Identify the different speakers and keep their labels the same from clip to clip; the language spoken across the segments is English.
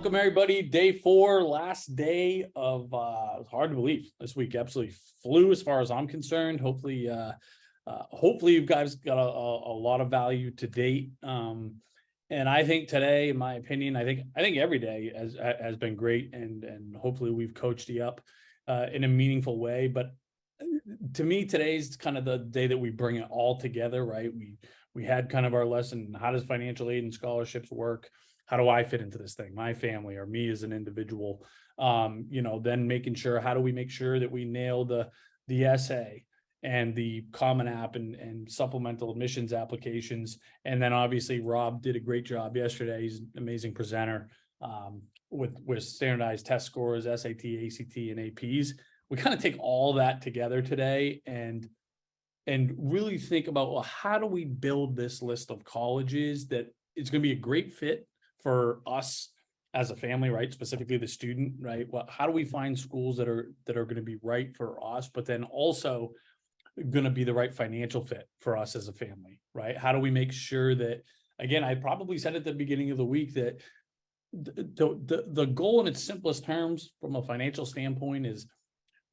Speaker 1: Welcome everybody. Day 4, last day of it's hard to believe this week absolutely flew as far as I'm concerned. Hopefully you guys got a lot of value to date. And I think today, in my opinion, I think every day has been great, and hopefully we've coached you up in a meaningful way. But to me, today's kind of the day that we bring it all together, right? We had kind of our lesson, how does financial aid and scholarships work? How do I fit into this thing, my family or me as an individual? Then making sure, how do we make sure that we nail the essay and the Common App and supplemental admissions applications? And then obviously Rob did a great job yesterday. He's an amazing presenter with standardized test scores, SAT, ACT, and APs. We kind of take all that together today and really think about, well, how do we build this list of colleges that is going to be a great fit for us as a family, right? Specifically the student, right? Well, how do we find schools that are going to be right for us, but then also going to be the right financial fit for us as a family, right? How do we make sure that, again, I probably said at the beginning of the week that the goal in its simplest terms from a financial standpoint is,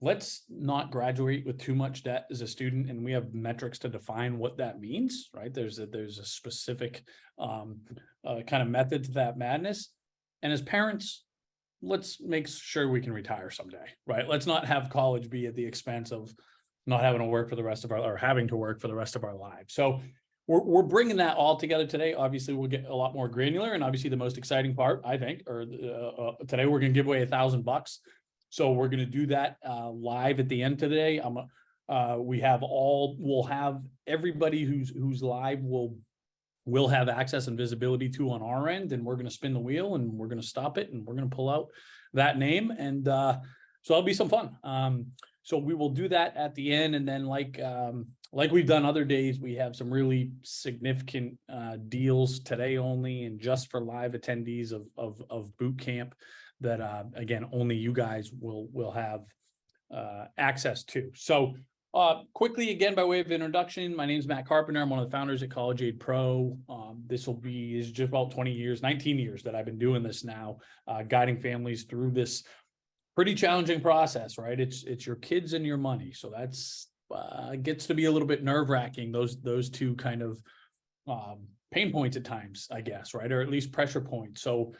Speaker 1: let's not graduate with too much debt as a student, and we have metrics to define what that means, right? There's a specific kind of method to that madness. And as parents, let's make sure we can retire someday, right? Let's not have college be at the expense of not having to work for the rest of our, or having to work for the rest of our lives. So we're bringing that all together today. Obviously, we'll get a lot more granular, and obviously the most exciting part, I think, or today we're going to give away $1,000. So we're going to do that live at the end today. We'll have everybody who's live will have access and visibility to on our end, and we're going to spin the wheel and we're going to stop it and we're going to pull out that name, and so that'll be some fun. So we will do that at the end, and then like we've done other days, we have some really significant deals today only and just for live attendees of Bootcamp that again, only you guys will have access to. So quickly, again, by way of introduction, my name is Matt Carpenter. I'm one of the founders at College Aid Pro. This is just about 19 years that I've been doing this now, guiding families through this pretty challenging process, right? It's your kids and your money. So that's gets to be a little bit nerve-wracking, those two kind of pain points at times, I guess, right? Or at least pressure points. So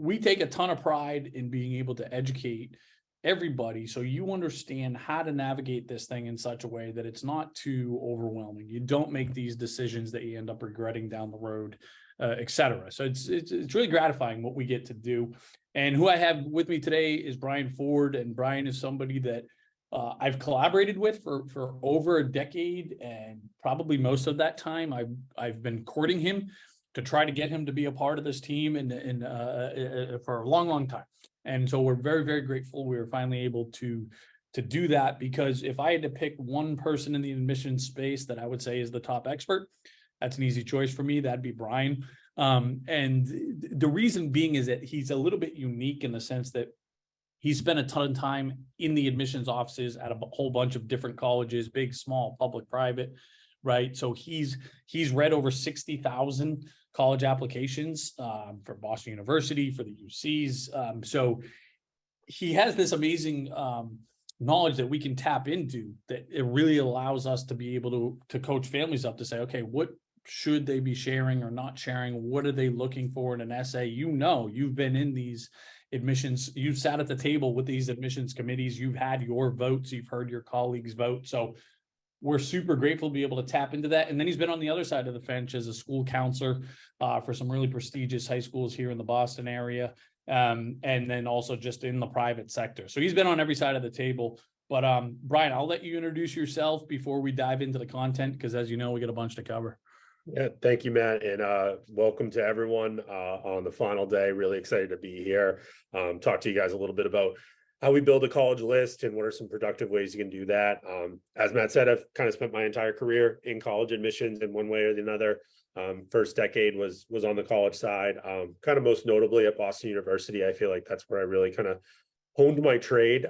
Speaker 1: we take a ton of pride in being able to educate everybody so you understand how to navigate this thing in such a way that it's not too overwhelming. You don't make these decisions that you end up regretting down the road, et cetera. So it's really gratifying what we get to do. And who I have with me today is Brian Ford, and Brian is somebody that I've collaborated with for over a decade, and probably most of that time I've been courting him to try to get him to be a part of this team and for a long time. And so we're very, very grateful we were finally able to do that, because if I had to pick one person in the admissions space that I would say is the top expert, that's an easy choice for me. That'd be Brian. And the reason being is that he's a little bit unique in the sense that he spent a ton of time in the admissions offices at a whole bunch of different colleges, big, small, public, private, right? So he's read over 60,000 college applications for Boston University, for the UCs. So he has this amazing knowledge that we can tap into, that it really allows us to be able to coach families up to say, okay, what should they be sharing or not sharing? What are they looking for in an essay? You've been in these admissions, you've sat at the table with these admissions committees, you've had your votes, you've heard your colleagues vote. So we're super grateful to be able to tap into that. And then he's been on the other side of the fence as a school counselor for some really prestigious high schools here in the Boston area. And then also just in the private sector. So he's been on every side of the table. But Brian, I'll let you introduce yourself before we dive into the content, because as you know, we got a bunch to cover.
Speaker 2: Yeah, thank you, Matt, and welcome to everyone on the final day. Really excited to be here. Talk to you guys a little bit about how we build a college list and what are some productive ways you can do that. As Matt said, I've kind of spent my entire career in college admissions in one way or another. First decade was on the college side, kind of most notably at Boston University. I feel like that's where I really kind of honed my trade,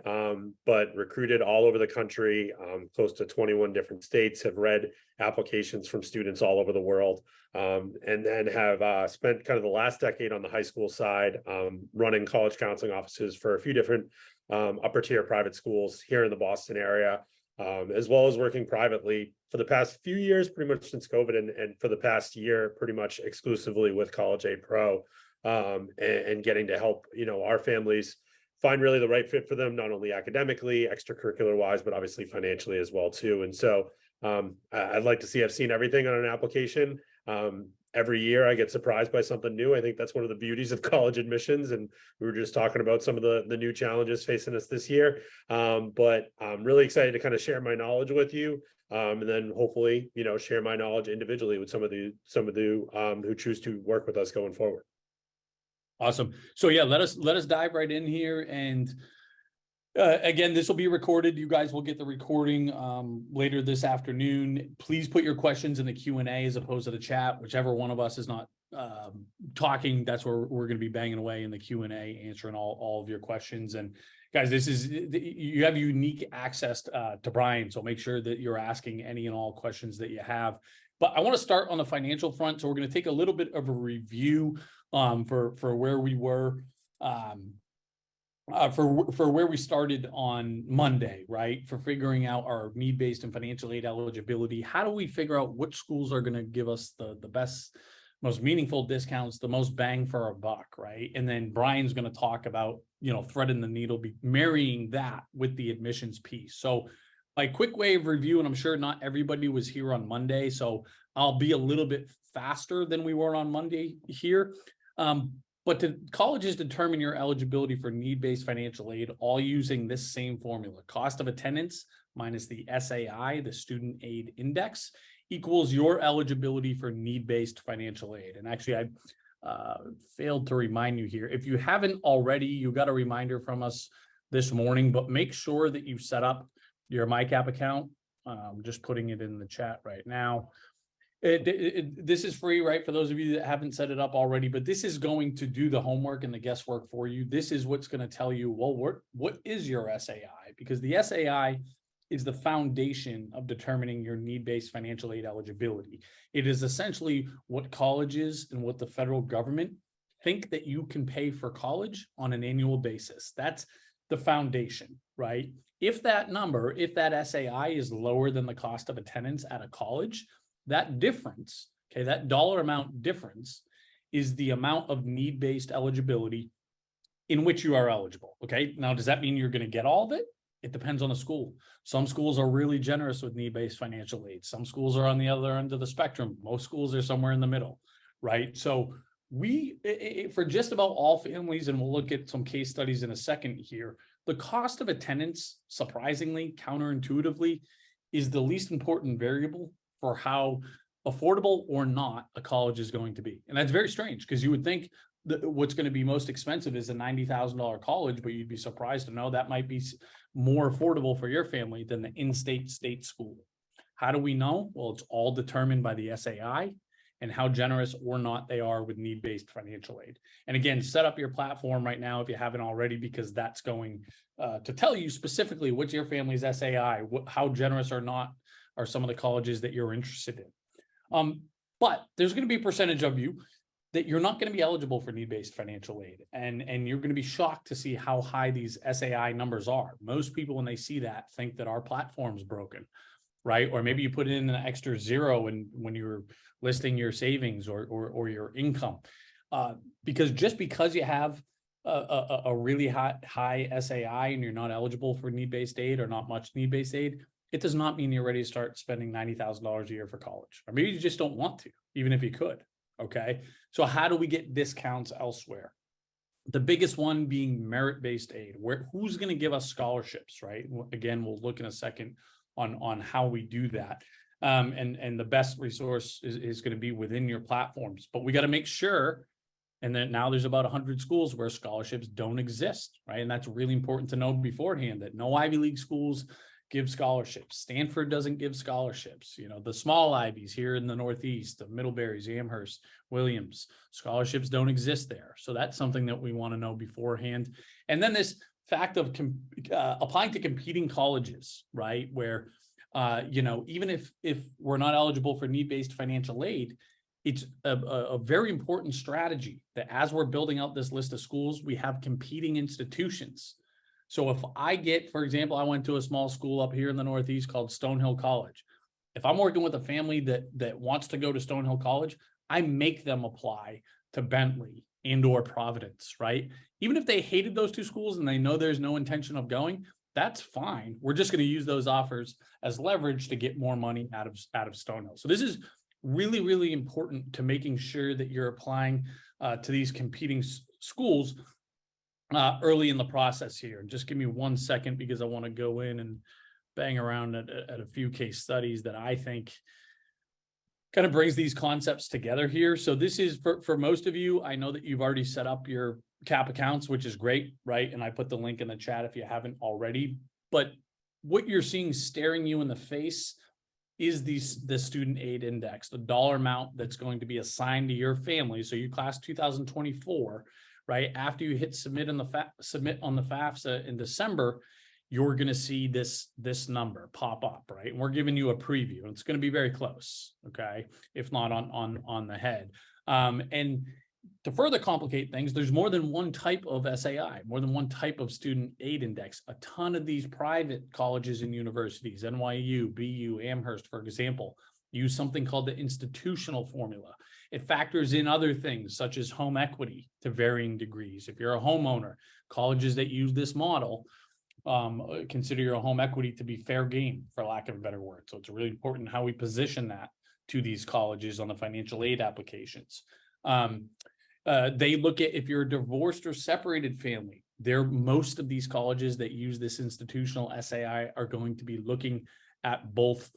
Speaker 2: but recruited all over the country, close to 21 different states, have read applications from students all over the world, and then have spent kind of the last decade on the high school side, running college counseling offices for a few different upper tier private schools here in the Boston area, as well as working privately for the past few years, pretty much since COVID, and for the past year, pretty much exclusively with College Aid Pro, and getting to help, our families find really the right fit for them, not only academically, extracurricular wise, but obviously financially as well too. And so I've seen everything on an application. Every year I get surprised by something new. I think that's one of the beauties of college admissions. And we were just talking about some of the new challenges facing us this year. But I'm really excited to kind of share my knowledge with you. And then hopefully, share my knowledge individually with some of the who choose to work with us going forward.
Speaker 1: Awesome. So yeah, let us dive right in here. And again, this will be recorded. You guys will get the recording later this afternoon. Please put your questions in the Q&A as opposed to the chat. Whichever one of us is not talking, that's where we're going to be banging away in the Q&A, answering all of your questions. And guys, you have unique access to Brian, so make sure that you're asking any and all questions that you have. But I want to start on the financial front. So we're going to take a little bit of a review for where we were, for where we started on Monday, right? For figuring out our need-based and financial aid eligibility. How do we figure out which schools are going to give us the best, most meaningful discounts, the most bang for our buck, right? And then Brian's going to talk about, threading the needle, marrying that with the admissions piece. So my quick way of review, and I'm sure not everybody was here on Monday, so I'll be a little bit faster than we were on Monday here. But colleges determine your eligibility for need-based financial aid, all using this same formula. Cost of attendance minus the SAI, the Student Aid Index, equals your eligibility for need-based financial aid. And actually, I failed to remind you here. If you haven't already, you got a reminder from us this morning, but make sure that you set up your MyCap account. I'm just putting it in the chat right now. This is free, right? For those of you that haven't set it up already, but this is going to do the homework and the guesswork for you. This is what's going to tell you, well, what is your SAI? Because the SAI is the foundation of determining your need-based financial aid eligibility. It is essentially what colleges and what the federal government think that you can pay for college on an annual basis. That's the foundation, right? If that SAI is lower than the cost of attendance at a college, that difference, okay, that dollar amount difference is the amount of need-based eligibility in which you are eligible, okay? Now, does that mean you're going to get all of it? It depends on the school. Some schools are really generous with need-based financial aid. Some schools are on the other end of the spectrum. Most schools are somewhere in the middle, right? So for just about all families, and we'll look at some case studies in a second here, the cost of attendance, surprisingly, counterintuitively, is the least important variable for how affordable or not a college is going to be. And that's very strange, because you would think that what's going to be most expensive is a $90,000 college, but you'd be surprised to know that might be more affordable for your family than the in-state state school. How do we know? Well, it's all determined by the SAI and how generous or not they are with need-based financial aid. And again, set up your platform right now if you haven't already, because that's going to tell you specifically what's your family's SAI, how generous or not are some of the colleges that you're interested in. But there's going to be a percentage of you that you're not going to be eligible for need-based financial aid. And you're going to be shocked to see how high these SAI numbers are. Most people, when they see that, think that our platform's broken, right? Or maybe you put in an extra zero when you're listing your savings or your income. Because you have a really high SAI and you're not eligible for need-based aid or not much need-based aid, it does not mean you're ready to start spending $90,000 a year for college. Or maybe you just don't want to, even if you could. Okay. So how do we get discounts elsewhere? The biggest one being merit-based aid, who's going to give us scholarships, right? Again, we'll look in a second on how we do that. And the best resource is going to be within your platforms, but we got to make sure. And then now there's about 100 schools where scholarships don't exist, right? And that's really important to know beforehand, that no Ivy League schools give scholarships. Stanford doesn't give scholarships. The small Ivies here in the Northeast, the Middlebury's, Amherst, Williams, scholarships don't exist there. So that's something that we want to know beforehand. And then this fact of applying to competing colleges, right? Where, you know, even if we're not eligible for need-based financial aid, it's a very important strategy that as we're building out this list of schools, we have competing institutions. So if I get, for example, I went to a small school up here in the Northeast called Stonehill College. If I'm working with a family that wants to go to Stonehill College, I make them apply to Bentley and or Providence, right? Even if they hated those two schools and they know there's no intention of going, that's fine. We're just going to use those offers as leverage to get more money out of Stonehill. So this is really, really important to making sure that you're applying to these competing schools early in the process here. Just give me 1 second because I want to go in and bang around at a few case studies that I think kind of brings these concepts together here. So this is for most of you, I know that you've already set up your CAP accounts, which is great, right? And I put the link in the chat if you haven't already. But what you're seeing staring you in the face is the student aid index, the dollar amount that's going to be assigned to your family. So your class 2024, right? After you hit submit on the FAFSA in December, you're going to see this number pop up, right? And we're giving you a preview. It's going to be very close, okay? If not on the head. And to further complicate things, there's more than one type of SAI, more than one type of student aid index. A ton of these private colleges and universities, NYU, BU, Amherst, for example, use something called the institutional formula. It factors in other things such as home equity to varying degrees. If you're a homeowner, colleges that use this model consider your home equity to be fair game, for lack of a better word. So it's really important how we position that to these colleges on the financial aid applications. They look at if you're a divorced or separated family. Most of these colleges that use this institutional SAI are going to be looking at both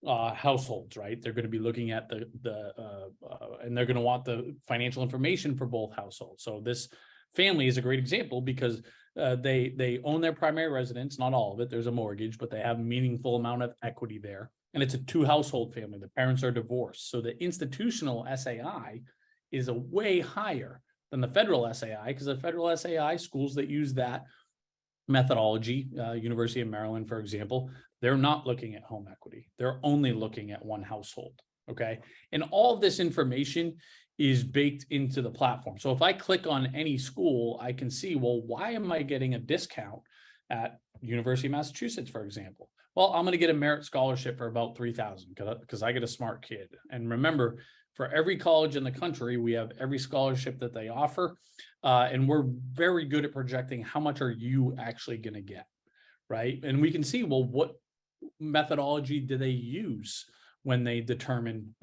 Speaker 1: households, right? They're going to be looking at and they're going to want the financial information for both households. So this family is a great example because they own their primary residence, not all of it. There's a mortgage, but they have a meaningful amount of equity there. And it's a 2-household family. The parents are divorced. So the institutional SAI is a way higher than the federal SAI, because the federal SAI schools that use that methodology, University of Maryland, for example, they're not looking at home equity. They're only looking at one household, okay? And all of this information is baked into the platform. So if I click on any school, I can see, well, why am I getting a discount at University of Massachusetts, for example? Well, I'm going to get a merit scholarship for about $3,000 because I get a smart kid. And remember, for every college in the country, we have every scholarship that they offer. And we're very good at projecting how much are you actually going to get, right? And we can see, well, what methodology do they use when they determine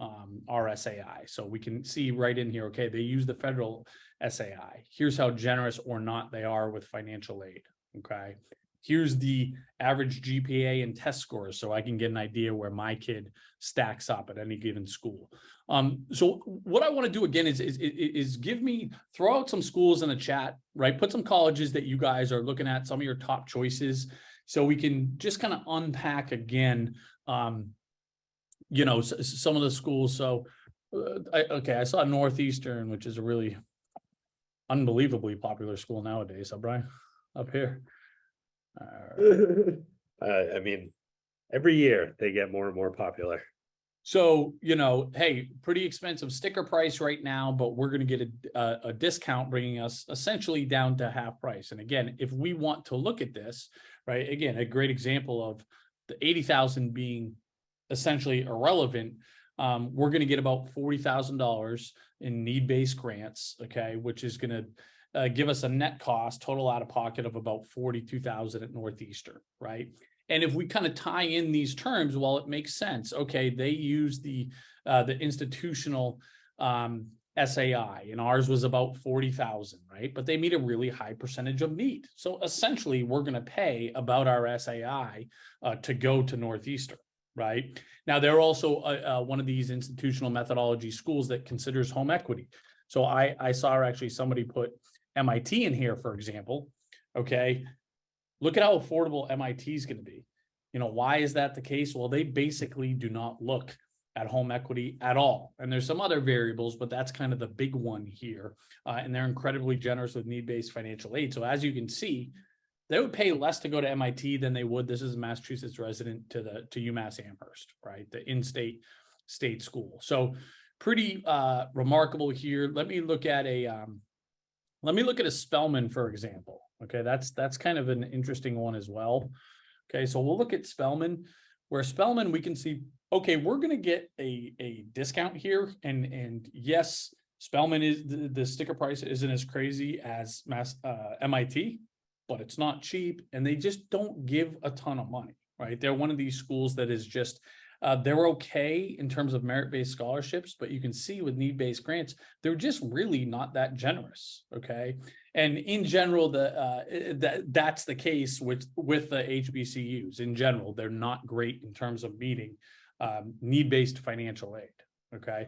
Speaker 1: our SAI? So we can see right in here, okay, they use the federal SAI. Here's how generous or not they are with financial aid, okay? Here's the average GPA and test scores, so I can get an idea where my kid stacks up at any given school. So what I want to do again is throw out some schools in the chat, right? Put some colleges that you guys are looking at, some of your top choices, so we can just kind of unpack again, you know, some of the schools. So, I saw Northeastern, which is a really unbelievably popular school nowadays. Brian, up here.
Speaker 2: I mean, every year they get more and more popular.
Speaker 1: So, you know, hey, pretty expensive sticker price right now, but we're going to get a discount, bringing us essentially down to half price. And again, if we want to look at this, right, again, a great example of the 80,000 being essentially irrelevant. We're going to get about $40,000 in need-based grants, okay, which is going to give us a net cost total out of pocket of about $42,000 at Northeastern, right? And if we kind of tie in these terms, well, it makes sense. Okay, they use the institutional SAI, and ours was about 40,000, right? But they meet a really high percentage of need. So essentially, we're going to pay about our SAI to go to Northeastern, right? Now, they're also one of these institutional methodology schools that considers home equity. So I saw actually somebody put MIT in here, for example. Okay, look at how affordable MIT is going to be. You know, why is that the case? Well, they basically do not look at home equity at all. And there's some other variables, but that's kind of the big one here. And they're incredibly generous with need-based financial aid. So as you can see, they would pay less to go to MIT than they would. This is a Massachusetts resident to UMass Amherst, right? The in-state state school. So pretty remarkable here. Let me look at a Spelman, for example. Okay, that's kind of an interesting one as well. Okay, so we'll look at Spelman, where Spelman we can see, okay, we're going to get a discount here, and yes, Spelman is the sticker price isn't as crazy as MIT, but it's not cheap, and they just don't give a ton of money, right? They're one of these schools that is just they're okay in terms of merit-based scholarships, but you can see with need-based grants, they're just really not that generous. Okay, and in general, that's the case with the HBCUs. In general, they're not great in terms of meeting need-based financial aid. Okay,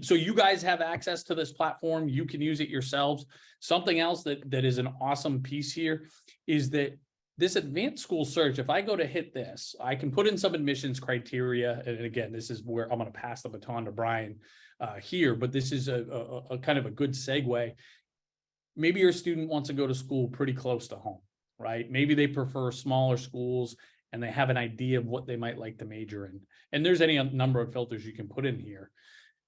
Speaker 1: so you guys have access to this platform. You can use it yourselves. Something else that is an awesome piece here is that this advanced school search, if I go to hit this, I can put in some admissions criteria. And again, this is where I'm going to pass the baton to Brian here, but this is a kind of a good segue. Maybe your student wants to go to school pretty close to home, right? Maybe they prefer smaller schools and they have an idea of what they might like to major in. And there's any number of filters you can put in here.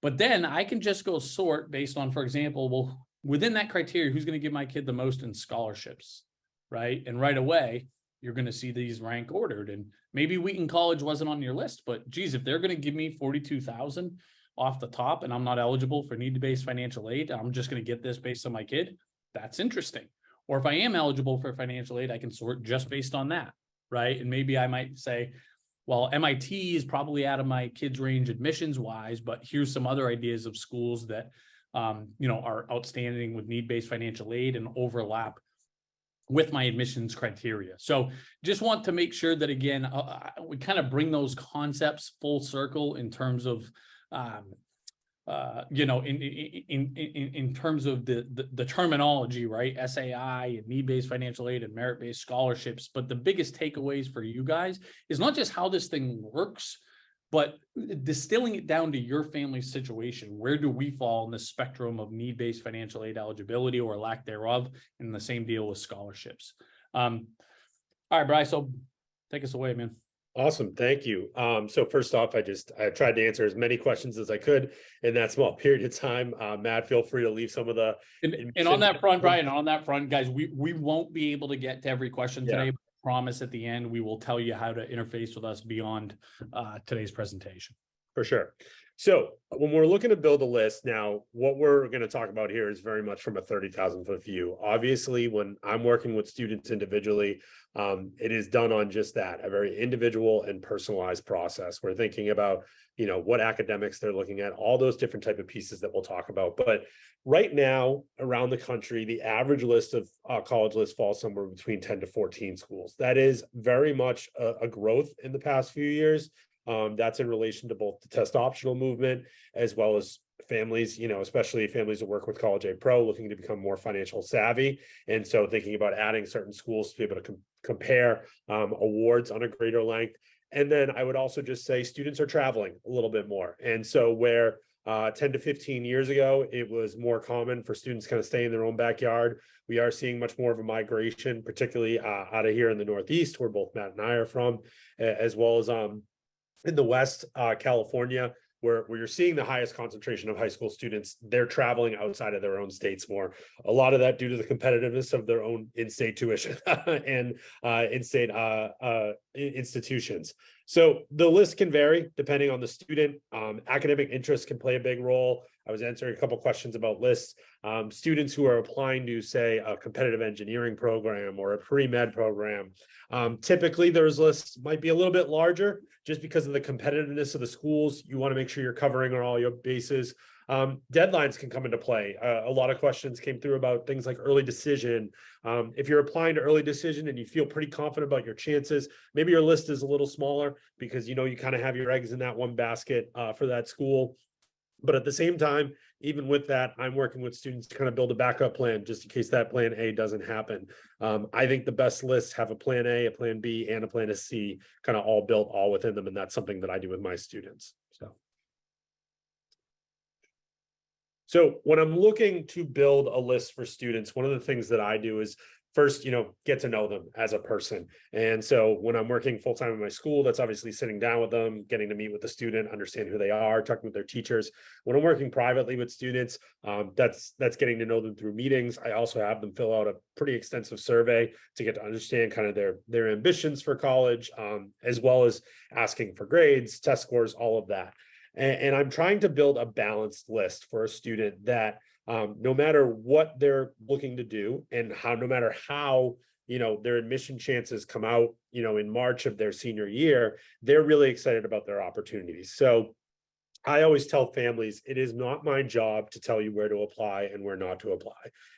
Speaker 1: But then I can just go sort based on, for example, well, within that criteria, who's going to give my kid the most in scholarships, right? And right away, you're going to see these rank ordered. And maybe Wheaton College wasn't on your list, but geez, if they're going to give me 42,000 off the top and I'm not eligible for need-based financial aid, I'm just going to get this based on my kid. That's interesting. Or if I am eligible for financial aid, I can sort just based on that, right? And maybe I might say, well, MIT is probably out of my kids' range admissions wise, but here's some other ideas of schools that, are outstanding with need-based financial aid and overlap with my admissions criteria. So just want to make sure that, again, we kind of bring those concepts full circle in terms of, in terms of the terminology, right? SAI and need-based financial aid and merit-based scholarships. But the biggest takeaways for you guys is not just how this thing works, but distilling it down to your family situation. Where do we fall in the spectrum of need-based financial aid eligibility or lack thereof? And the same deal with scholarships. All right, Bryce, so take us away, man.
Speaker 2: Awesome. Thank you. So first off, I tried to answer as many questions as I could in that small period of time. Matt, feel free to leave some of the.
Speaker 1: And on that front, Brian, on that front, guys, we won't be able to get to every question today. But I promise at the end, we will tell you how to interface with us beyond today's presentation.
Speaker 2: For sure. So when we're looking to build a list now, what we're going to talk about here is very much from a 30,000-foot view. Obviously, when I'm working with students individually, it is done on just that, a very individual and personalized process. We're thinking about, what academics they're looking at, all those different type of pieces that we'll talk about. But right now around the country, the average list of college lists falls somewhere between 10 to 14 schools. That is very much a growth in the past few years. That's in relation to both the test optional movement as well as families, especially families that work with College Aid Pro looking to become more financial savvy. And so thinking about adding certain schools to be able to compare awards on a greater length. And then I would also just say students are traveling a little bit more. And so where 10 to 15 years ago, it was more common for students kind of stay in their own backyard. We are seeing much more of a migration, particularly out of here in the Northeast, where both Matt and I are from, as well as in the West, California, where you're seeing the highest concentration of high school students. They're traveling outside of their own states more. A lot of that due to the competitiveness of their own in-state tuition and in-state institutions. So the list can vary depending on the student. Academic interest can play a big role. I was answering a couple questions about lists. Students who are applying to, say, a competitive engineering program or a pre-med program, typically those lists might be a little bit larger just because of the competitiveness of the schools. You want to make sure you're covering on all your bases. Deadlines can come into play. A lot of questions came through about things like early decision. If you're applying to early decision and you feel pretty confident about your chances, maybe your list is a little smaller because you kind of have your eggs in that one basket for that school. But at the same time, even with that, I'm working with students to kind of build a backup plan just in case that plan A doesn't happen. I think the best lists have a plan A, a plan B, and a plan C kind of all built all within them. And that's something that I do with my students. So when I'm looking to build a list for students, one of the things that I do is first, get to know them as a person. And so when I'm working full time in my school, that's obviously sitting down with them, getting to meet with the student, understand who they are, talking with their teachers. When I'm working privately with students, that's getting to know them through meetings. I also have them fill out a pretty extensive survey to get to understand kind of their ambitions for college, as well as asking for grades, test scores, all of that. And I'm trying to build a balanced list for a student that no matter what they're looking to do and no matter how, their admission chances come out, in March of their senior year, they're really excited about their opportunities. So I always tell families, it is not my job to tell you where to apply and where not to apply.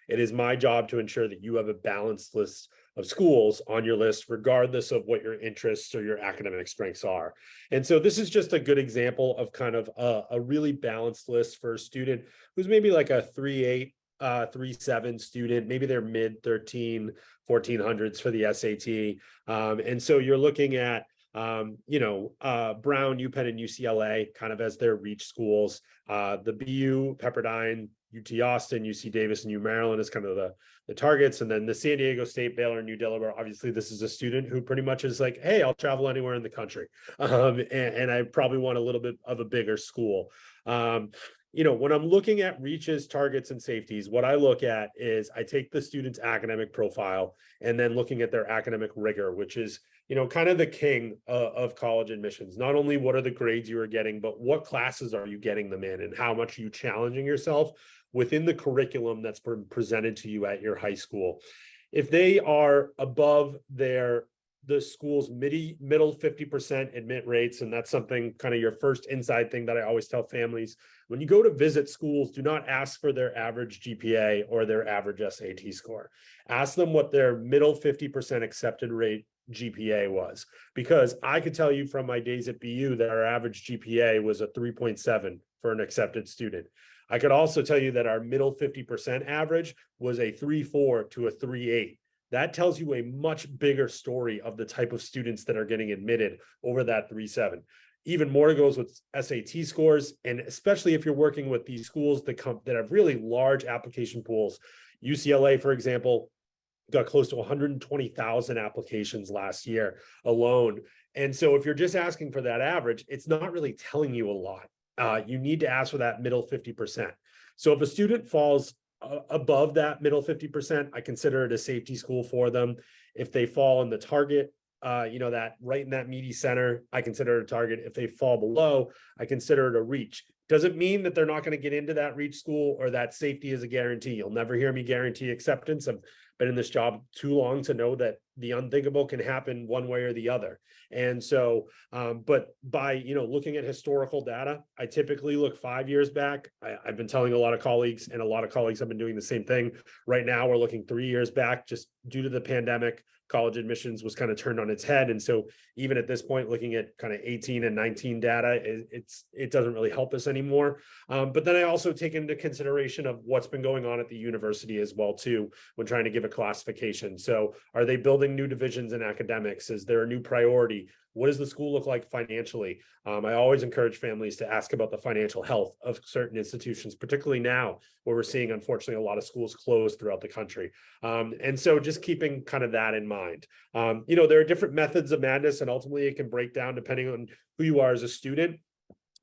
Speaker 2: It is my job to ensure that you have a balanced list of schools on your list, regardless of what your interests or your academic strengths are. And so this is just a good example of kind of a really balanced list for a student who's maybe like a 3.8, 3.7 student, maybe they're mid 1400s for the SAT. And so you're looking at Brown, UPenn, and UCLA kind of as their reach schools. The BU, Pepperdine, UT Austin, UC Davis, and U Maryland is kind of the targets. And then the San Diego State, Baylor, and New Delaware. Obviously, this is a student who pretty much is like, hey, I'll travel anywhere in the country. And I probably want a little bit of a bigger school. When I'm looking at reaches, targets, and safeties, what I look at is I take the student's academic profile and then looking at their academic rigor, which is, kind of the king of college admissions. Not only what are the grades you are getting, but what classes are you getting them in and how much are you challenging yourself within the curriculum that's been presented to you at your high school. If they are above the school's middle 50% admit rates, and that's something kind of your first inside thing that I always tell families. When you go to visit schools, do not ask for their average GPA or their average SAT score. Ask them what their middle 50% accepted rate GPA was, because I could tell you from my days at BU that our average GPA was a 3.7 for an accepted student. I could also tell you that our middle 50% average was a 3.4 to a 3.8. That tells you a much bigger story of the type of students that are getting admitted over that 3.7. Even more goes with SAT scores, and especially if you're working with these schools that have really large application pools. UCLA, for example, got close to 120,000 applications last year alone. And so if you're just asking for that average, it's not really telling you a lot. You need to ask for that middle 50%. So if a student falls above that middle 50%, I consider it a safety school for them. If they fall in the target, that right in that meaty center, I consider it a target. If they fall below, I consider it a reach. Doesn't mean that they're not going to get into that reach school or that safety is a guarantee. You'll never hear me guarantee acceptance. I've been in this job too long to know that the unthinkable can happen one way or the other. And so, but by, looking at historical data, I typically look 5 years back. I've been telling a lot of colleagues, and a lot of colleagues have been doing the same thing. Right now, we're looking 3 years back, just due to the pandemic. College admissions was kind of turned on its head. And so even at this point, looking at kind of 18 and 19 data, it doesn't really help us anymore. But then I also take into consideration of what's been going on at the university as well, too, when trying to give a classification. So are they building new divisions in academics? Is there a new priority? What does the school look like financially? I always encourage families to ask about the financial health of certain institutions, particularly now where we're seeing, unfortunately, a lot of schools close throughout the country. And so just keeping kind of that in mind. There are different methods of madness, and ultimately it can break down depending on who you are as a student.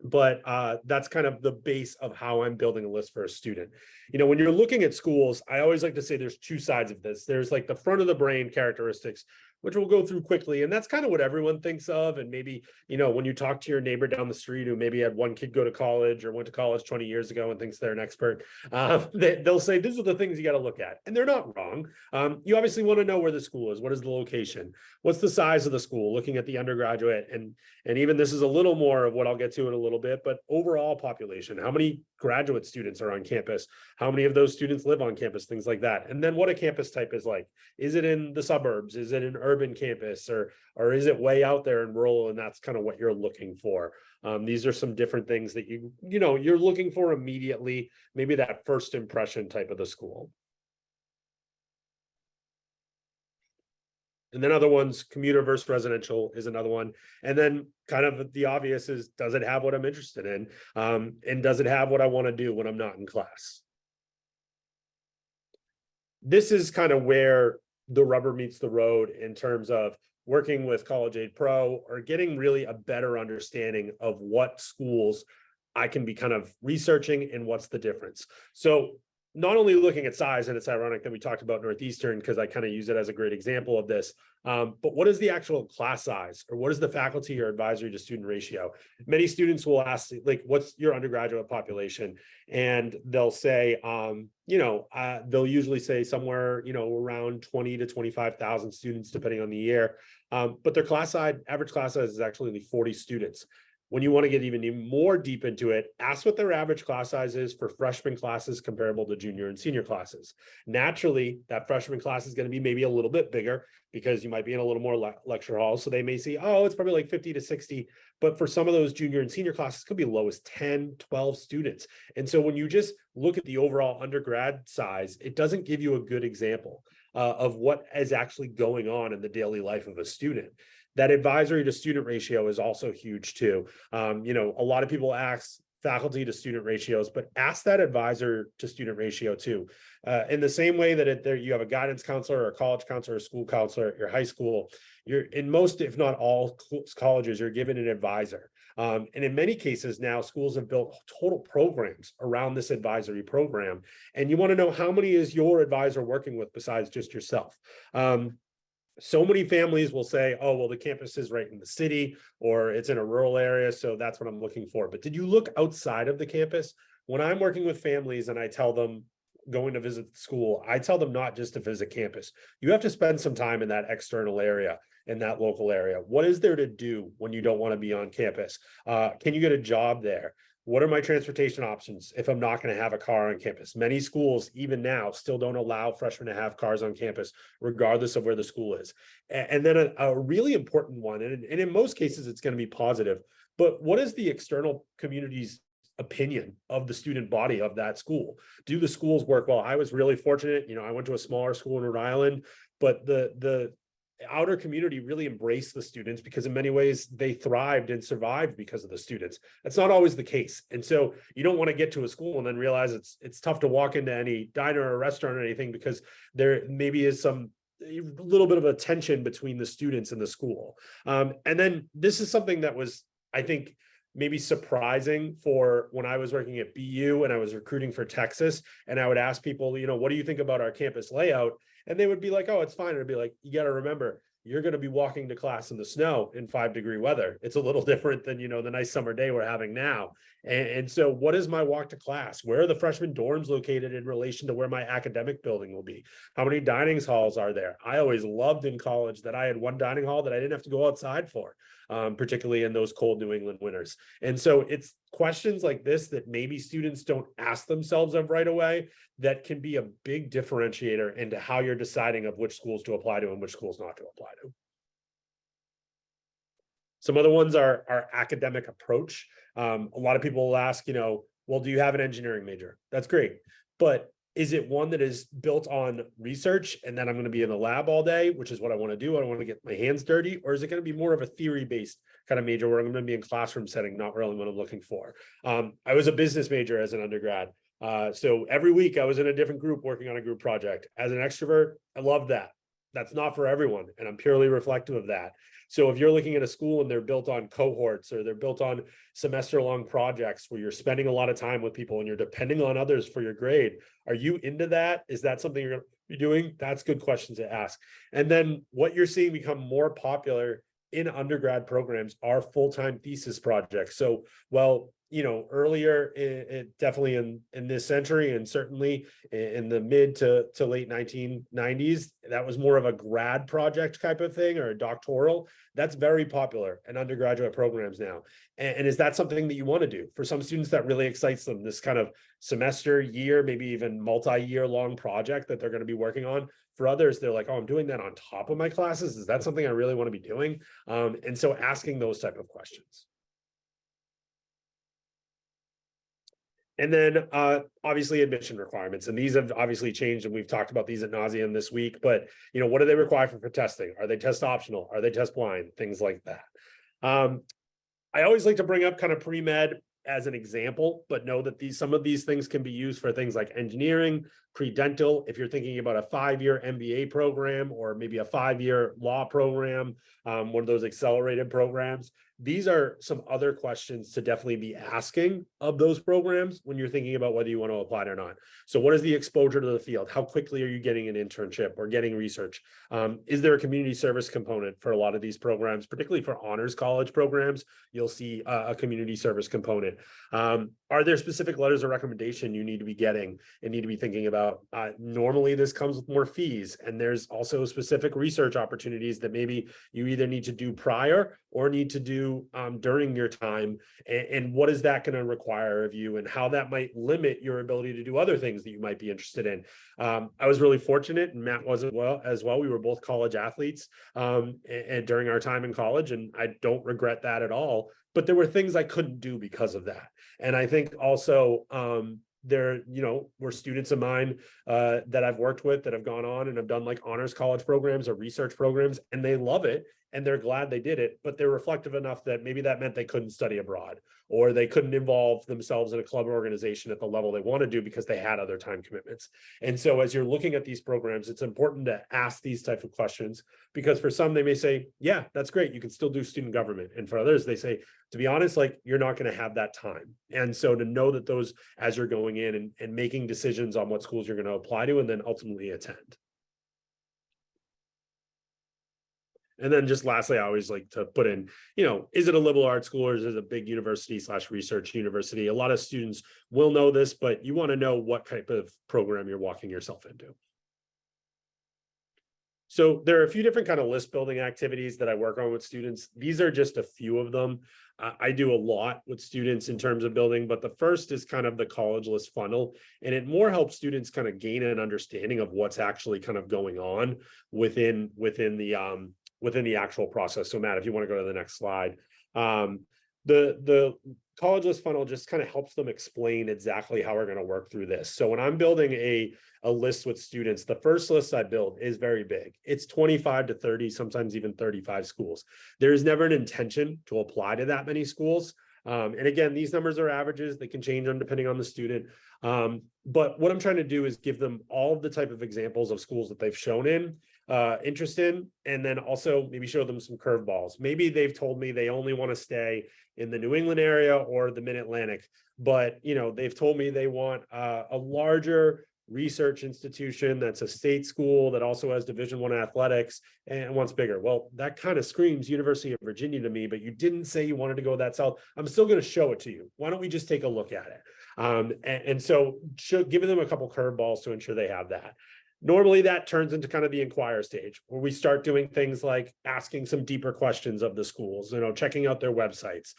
Speaker 2: But that's kind of the base of how I'm building a list for a student. When you're looking at schools, I always like to say there's two sides of this. There's like the front of the brain characteristics, which we'll go through quickly. And that's kind of what everyone thinks of. And maybe, when you talk to your neighbor down the street who maybe had one kid go to college or went to college 20 years ago and thinks they're an expert, they'll say, these are the things you got to look at. And they're not wrong. You obviously want to know where the school is. What is the location? What's the size of the school? Looking at the undergraduate. And even this is a little more of what I'll get to in a little bit, but overall population, how many graduate students are on campus? How many of those students live on campus? Things like that. And then what a campus type is like. Is it in the suburbs? Is it an urban campus, or is it way out there in rural? And that's kind of what you're looking for. These are some different things that you're looking for immediately, maybe that first impression type of the school. And then other ones, commuter versus residential is another one. And then kind of the obvious is, does it have what I'm interested in? And does it have what I want to do when I'm not in class? This is kind of where the rubber meets the road in terms of working with College Aid Pro or getting really a better understanding of what schools I can be kind of researching and what's the difference. So not only looking at size, and it's ironic that we talked about Northeastern because I kind of use it as a great example of this, but what is the actual class size, or what is the faculty or advisory to student ratio? Many students will ask, like, what's your undergraduate population? And they'll say, they'll usually say somewhere, around 20 to 25,000 students, depending on the year. But their average class size is actually only 40 students. When you want to get even more deep into it, ask what their average class size is for freshman classes comparable to junior and senior classes. Naturally, that freshman class is going to be maybe a little bit bigger because you might be in a little more lecture hall. So they may see, oh, it's probably like 50 to 60. But for some of those junior and senior classes, it could be low as 10, 12 students. And so when you just look at the overall undergrad size, it doesn't give you a good example of what is actually going on in the daily life of a student. That advisory to student ratio is also huge too. A lot of people ask faculty to student ratios, but ask that advisor to student ratio too. In the same way that you have a guidance counselor or a college counselor or school counselor at your high school, you're in most, if not all colleges, you're given an advisor. And in many cases now, schools have built total programs around this advisory program. And you want to know, how many is your advisor working with besides just yourself? So many families will say, oh, well, the campus is right in the city or it's in a rural area, so that's what I'm looking for. But did you look outside of the campus? When I'm working with families and I tell them going to visit the school, I tell them not just to visit campus. You have to spend some time in that external area, in that local area. What is there to do when you don't want to be on campus? Can you get a job there? What are my transportation options if I'm not going to have a car on campus? Many schools, even now, still don't allow freshmen to have cars on campus, regardless of where the school is. And then a really important one, and in most cases, it's going to be positive, but what is the external community's opinion of the student body of that school? Do the schools work well? I was really fortunate. I went to a smaller school in Rhode Island, but the outer community really embraced the students because in many ways they thrived and survived because of the students. That's not always the case. And so you don't want to get to a school and then realize it's tough to walk into any diner or restaurant or anything because there maybe is a little bit of a tension between the students and the school. And then this is something that was, I think, maybe surprising for when I was working at BU and I was recruiting for Texas, and I would ask people, what do you think about our campus layout? And they would be like, oh, it's fine. It'd be like, you got to remember, you're going to be walking to class in the snow in 5-degree weather. It's a little different than, the nice summer day we're having now. And so what is my walk to class? Where are the freshman dorms located in relation to where my academic building will be? How many dining halls are there? I always loved in college that I had one dining hall that I didn't have to go outside for, particularly in those cold New England winters. And so it's questions like this that maybe students don't ask themselves of right away that can be a big differentiator into how you're deciding of which schools to apply to and which schools not to apply to. Some other ones are our academic approach. A lot of people will ask, well, do you have an engineering major? That's great. But is it one that is built on research and then I'm going to be in the lab all day, which is what I want to do? I want to get my hands dirty. Or is it going to be more of a theory-based kind of major where I'm going to be in classroom setting, not really what I'm looking for? I was a business major as an undergrad. So every week I was in a different group working on a group project. As an extrovert, I love that. That's not for everyone. And I'm purely reflective of that. So if you're looking at a school and they're built on cohorts or they're built on semester-long projects where you're spending a lot of time with people and you're depending on others for your grade, are you into that? Is that something you're going to be doing? That's good questions to ask. And then what you're seeing become more popular in undergrad programs are full-time thesis projects. So, earlier, definitely in this century, and certainly in the mid to late 1990s, that was more of a grad project type of thing or a doctoral. That's very popular in undergraduate programs now. And is that something that you want to do? For some students, that really excites them, this kind of semester, year, maybe even multi-year long project that they're going to be working on. For others, they're like, oh, I'm doing that on top of my classes. Is that something I really want to be doing? And so asking those type of questions. And then obviously admission requirements. And these have obviously changed, and we've talked about these ad nauseum this week, but what do they require for testing? Are they test optional? Are they test blind? Things like that. I always like to bring up kind of pre-med. as an example, but know that some of these things can be used for things like engineering, pre-dental. If you're thinking about a 5-year MBA program or maybe a 5-year law program, one of those accelerated programs, these are some other questions to definitely be asking of those programs when you're thinking about whether you want to apply it or not. So what is the exposure to the field? How quickly are you getting an internship or getting research? Is there a community service component for a lot of these programs, particularly for honors college programs? You'll see a community service component. Are there specific letters of recommendation you need to be getting and need to be thinking about? Normally this comes with more fees, and there's also specific research opportunities that maybe you either need to do prior or need to do during your time. And what is that going to require of you, and how that might limit your ability to do other things that you might be interested in. I was really fortunate, and Matt was as well. We were both college athletes and during our time in college, and I don't regret that at all. But there were things I couldn't do because of that. And I think also there, were students of mine that I've worked with that have gone on and have done like honors college programs or research programs, and they love it and they're glad they did it, but they're reflective enough that maybe that meant they couldn't study abroad, or they couldn't involve themselves in a club organization at the level they want to do because they had other time commitments. And so as you're looking at these programs, it's important to ask these types of questions, because for some, they may say, yeah, that's great, you can still do student government. And for others, they say, to be honest, like, you're not going to have that time. And so to know that those, as you're going in and making decisions on what schools you're going to apply to and then ultimately attend. And then just lastly, I always like to put in, is it a liberal arts school or is it a big university / research university? A lot of students will know this, but you want to know what type of program you're walking yourself into. So there are a few different kind of list building activities that I work on with students. These are just a few of them. I do a lot with students in terms of building, but the first is kind of the college list funnel, and it more helps students kind of gain an understanding of what's actually kind of going on within the actual process. So Matt, if you want to go to the next slide, the college list funnel just kind of helps them explain exactly how we're going to work through this. So when I'm building a list with students, the first list I build is very big. It's 25 to 30, sometimes even 35 schools. There is never an intention to apply to that many schools. And again, these numbers are averages. They can change depending on the student. But what I'm trying to do is give them all of the type of examples of schools that they've shown interest in, and then also maybe show them some curveballs. Maybe they've told me they only want to stay in the New England area or the Mid-Atlantic, but they've told me they want a larger research institution that's a state school that also has Division I athletics and wants bigger. Well, that kind of screams University of Virginia to me, but you didn't say you wanted to go that south. I'm still going to show it to you. Why don't we just take a look at it? And so giving them a couple curveballs to ensure they have that. Normally that turns into kind of the inquire stage, where we start doing things like asking some deeper questions of the schools, checking out their websites,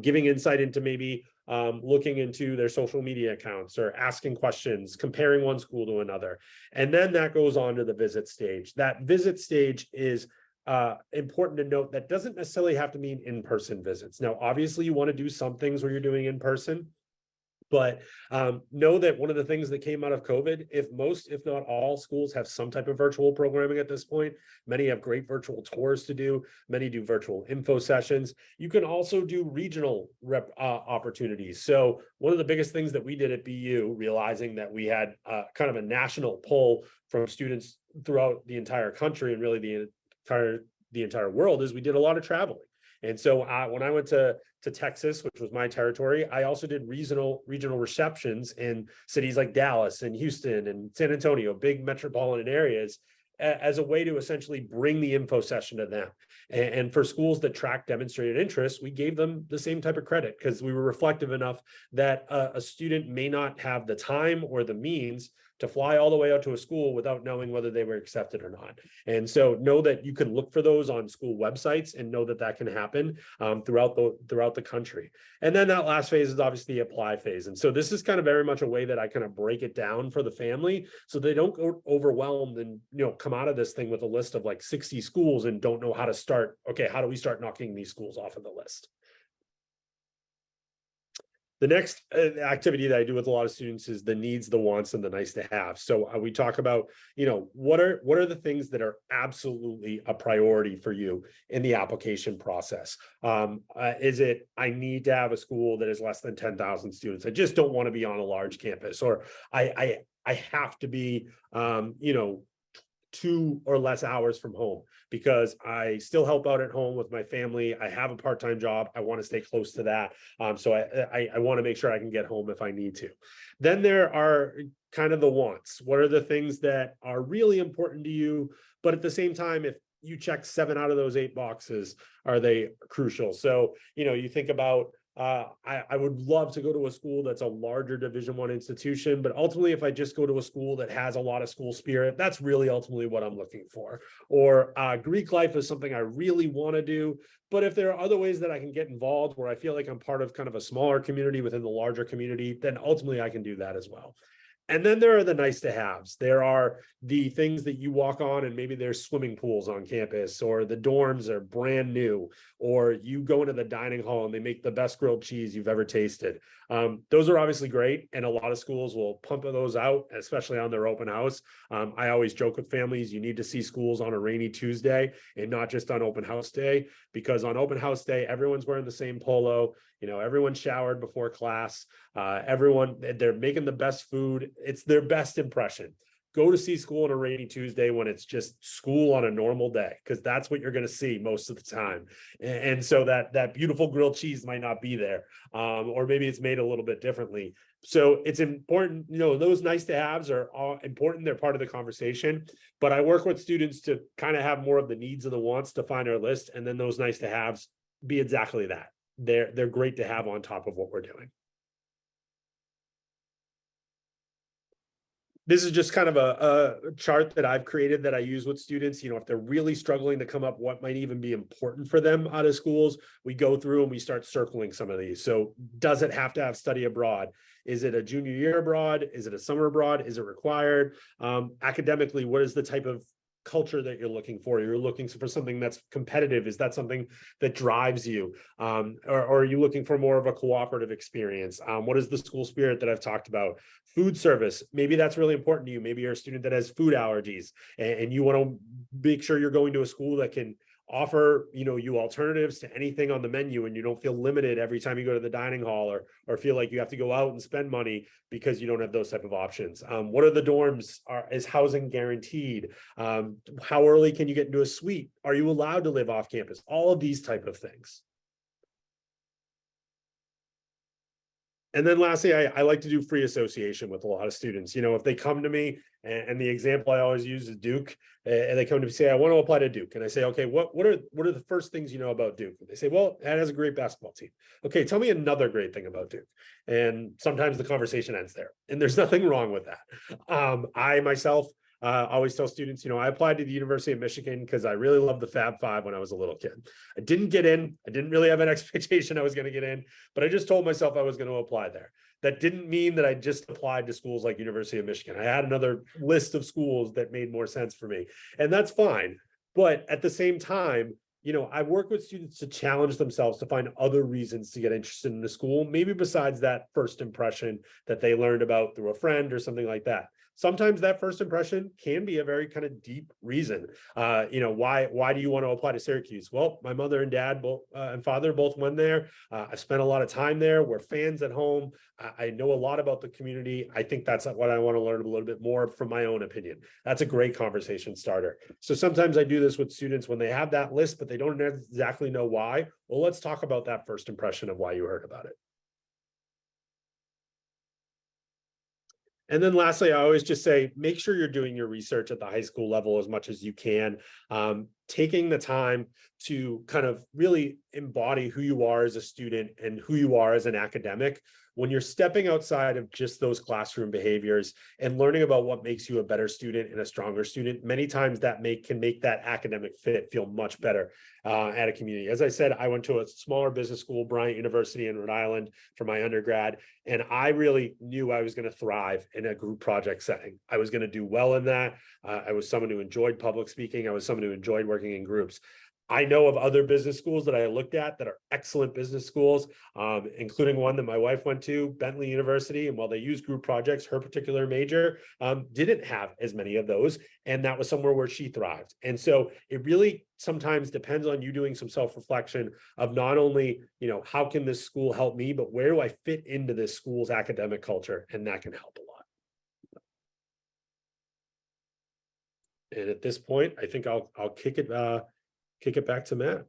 Speaker 2: giving insight into maybe looking into their social media accounts, or asking questions, comparing one school to another. And then that goes on to the visit stage. That visit stage is important to note that doesn't necessarily have to mean in-person visits. Now, obviously you want to do some things where you're doing in person, but know that one of the things that came out of COVID, if not all schools have some type of virtual programming at this point, many have great virtual tours to do, many do virtual info sessions. You can also do regional opportunities. So one of the biggest things that we did at BU, realizing that we had kind of a national pull from students throughout the entire country and really the entire world, is we did a lot of traveling. And so when I went to Texas, which was my territory, I also did regional receptions in cities like Dallas and Houston and San Antonio, big metropolitan areas, as a way to essentially bring the info session to them. And for schools that track demonstrated interest, we gave them the same type of credit, because we were reflective enough that a student may not have the time or the means to fly all the way out to a school without knowing whether they were accepted or not. And so know that you can look for those on school websites, and know that that can happen throughout the country. And then that last phase is obviously the apply phase. And so this is kind of very much a way that I kind of break it down for the family, so they don't go overwhelmed and come out of this thing with a list of like 60 schools and don't know how to start. Okay, how do we start knocking these schools off of the list? The next activity that I do with a lot of students is the needs, the wants, and the nice to have. So we talk about, what are the things that are absolutely a priority for you in the application process? Is it, I need to have a school that is less than 10,000 students? I just don't want to be on a large campus, or I have to be, 2 or less hours from home because I still help out at home with my family. I have a part-time job. I want to stay close to that. So I want to make sure I can get home if I need to. Then there are kind of the wants. What are the things that are really important to you? But at the same time, if you check 7 out of those 8 boxes, are they crucial? So, you think about, I would love to go to a school that's a larger Division I institution, but ultimately, if I just go to a school that has a lot of school spirit, that's really ultimately what I'm looking for. Or Greek life is something I really want to do, but if there are other ways that I can get involved where I feel like I'm part of kind of a smaller community within the larger community, then ultimately I can do that as well. And then there are the nice to haves. There are the things that you walk on and maybe there's swimming pools on campus, or the dorms are brand new, or you go into the dining hall and they make the best grilled cheese you've ever tasted. Those are obviously great. And a lot of schools will pump those out, especially on their open house. I always joke with families, you need to see schools on a rainy Tuesday and not just on open house day, because on open house day, everyone's wearing the same polo. Everyone showered before class. They're making the best food. It's their best impression. Go to see school on a rainy Tuesday when it's just school on a normal day, because that's what you're going to see most of the time. And so that beautiful grilled cheese might not be there, or maybe it's made a little bit differently. So it's important, those nice to haves are all important. They're part of the conversation, but I work with students to kind of have more of the needs and the wants to find our list. And then those nice to haves be exactly that. They're great to have on top of what we're doing. This is just kind of a chart that I've created that I use with students. If they're really struggling to come up what might even be important for them out of schools, we go through and we start circling some of these. So does it have to have study abroad? Is it a junior year abroad? Is it a summer abroad? Is it required? Academically, what is the type of culture that you're looking for? You're looking for something that's competitive. Is that something that drives you? Or are you looking for more of a cooperative experience? What is the school spirit that I've talked about? Food service, maybe that's really important to you. Maybe you're a student that has food allergies and you want to make sure you're going to a school that can offer you alternatives to anything on the menu, and you don't feel limited every time you go to the dining hall, or feel like you have to go out and spend money because you don't have those type of options. What are the dorms? Is housing guaranteed? How early can you get into a suite? Are you allowed to live off campus? All of these type of things. And then lastly, I like to do free association with a lot of students. If they come to me, and the example I always use is Duke, and they come to me and say, I want to apply to Duke. And I say, okay, what are the first things you know about Duke? And they say, well, it has a great basketball team. Okay, tell me another great thing about Duke. And sometimes the conversation ends there. And there's nothing wrong with that. I myself always tell students, I applied to the University of Michigan because I really loved the Fab Five when I was a little kid. I didn't get in. I didn't really have an expectation I was going to get in, but I just told myself I was going to apply there. That didn't mean that I just applied to schools like University of Michigan. I had another list of schools that made more sense for me, and that's fine. But at the same time, I work with students to challenge themselves to find other reasons to get interested in the school, maybe besides that first impression that they learned about through a friend or something like that. Sometimes that first impression can be a very kind of deep reason. Why do you want to apply to Syracuse? Well, my mother and dad and father both went there. I've spent a lot of time there. We're fans at home. I know a lot about the community. I think that's what I want to learn a little bit more from my own opinion. That's a great conversation starter. So sometimes I do this with students when they have that list, but they don't exactly know why. Well, let's talk about that first impression of why you heard about it. And then lastly, I always just say, make sure you're doing your research at the high school level as much as you can. Taking the time to kind of really embody who you are as a student and who you are as an academic. When you're stepping outside of just those classroom behaviors and learning about what makes you a better student and a stronger student, many times that can make that academic fit feel much better at a community. As I said, I went to a smaller business school, Bryant University in Rhode Island, for my undergrad, and I really knew I was going to thrive in a group project setting. I was going to do well in that. I was someone who enjoyed public speaking. I was someone who enjoyed working in groups. I know of other business schools that I looked at that are excellent business schools, including one that my wife went to, Bentley University. And while they use group projects, her particular major didn't have as many of those. And that was somewhere where she thrived. And so it really sometimes depends on you doing some self-reflection of not only, how can this school help me, but where do I fit into this school's academic culture? And that can help a lot. And at this point, I think I'll kick it back to Matt.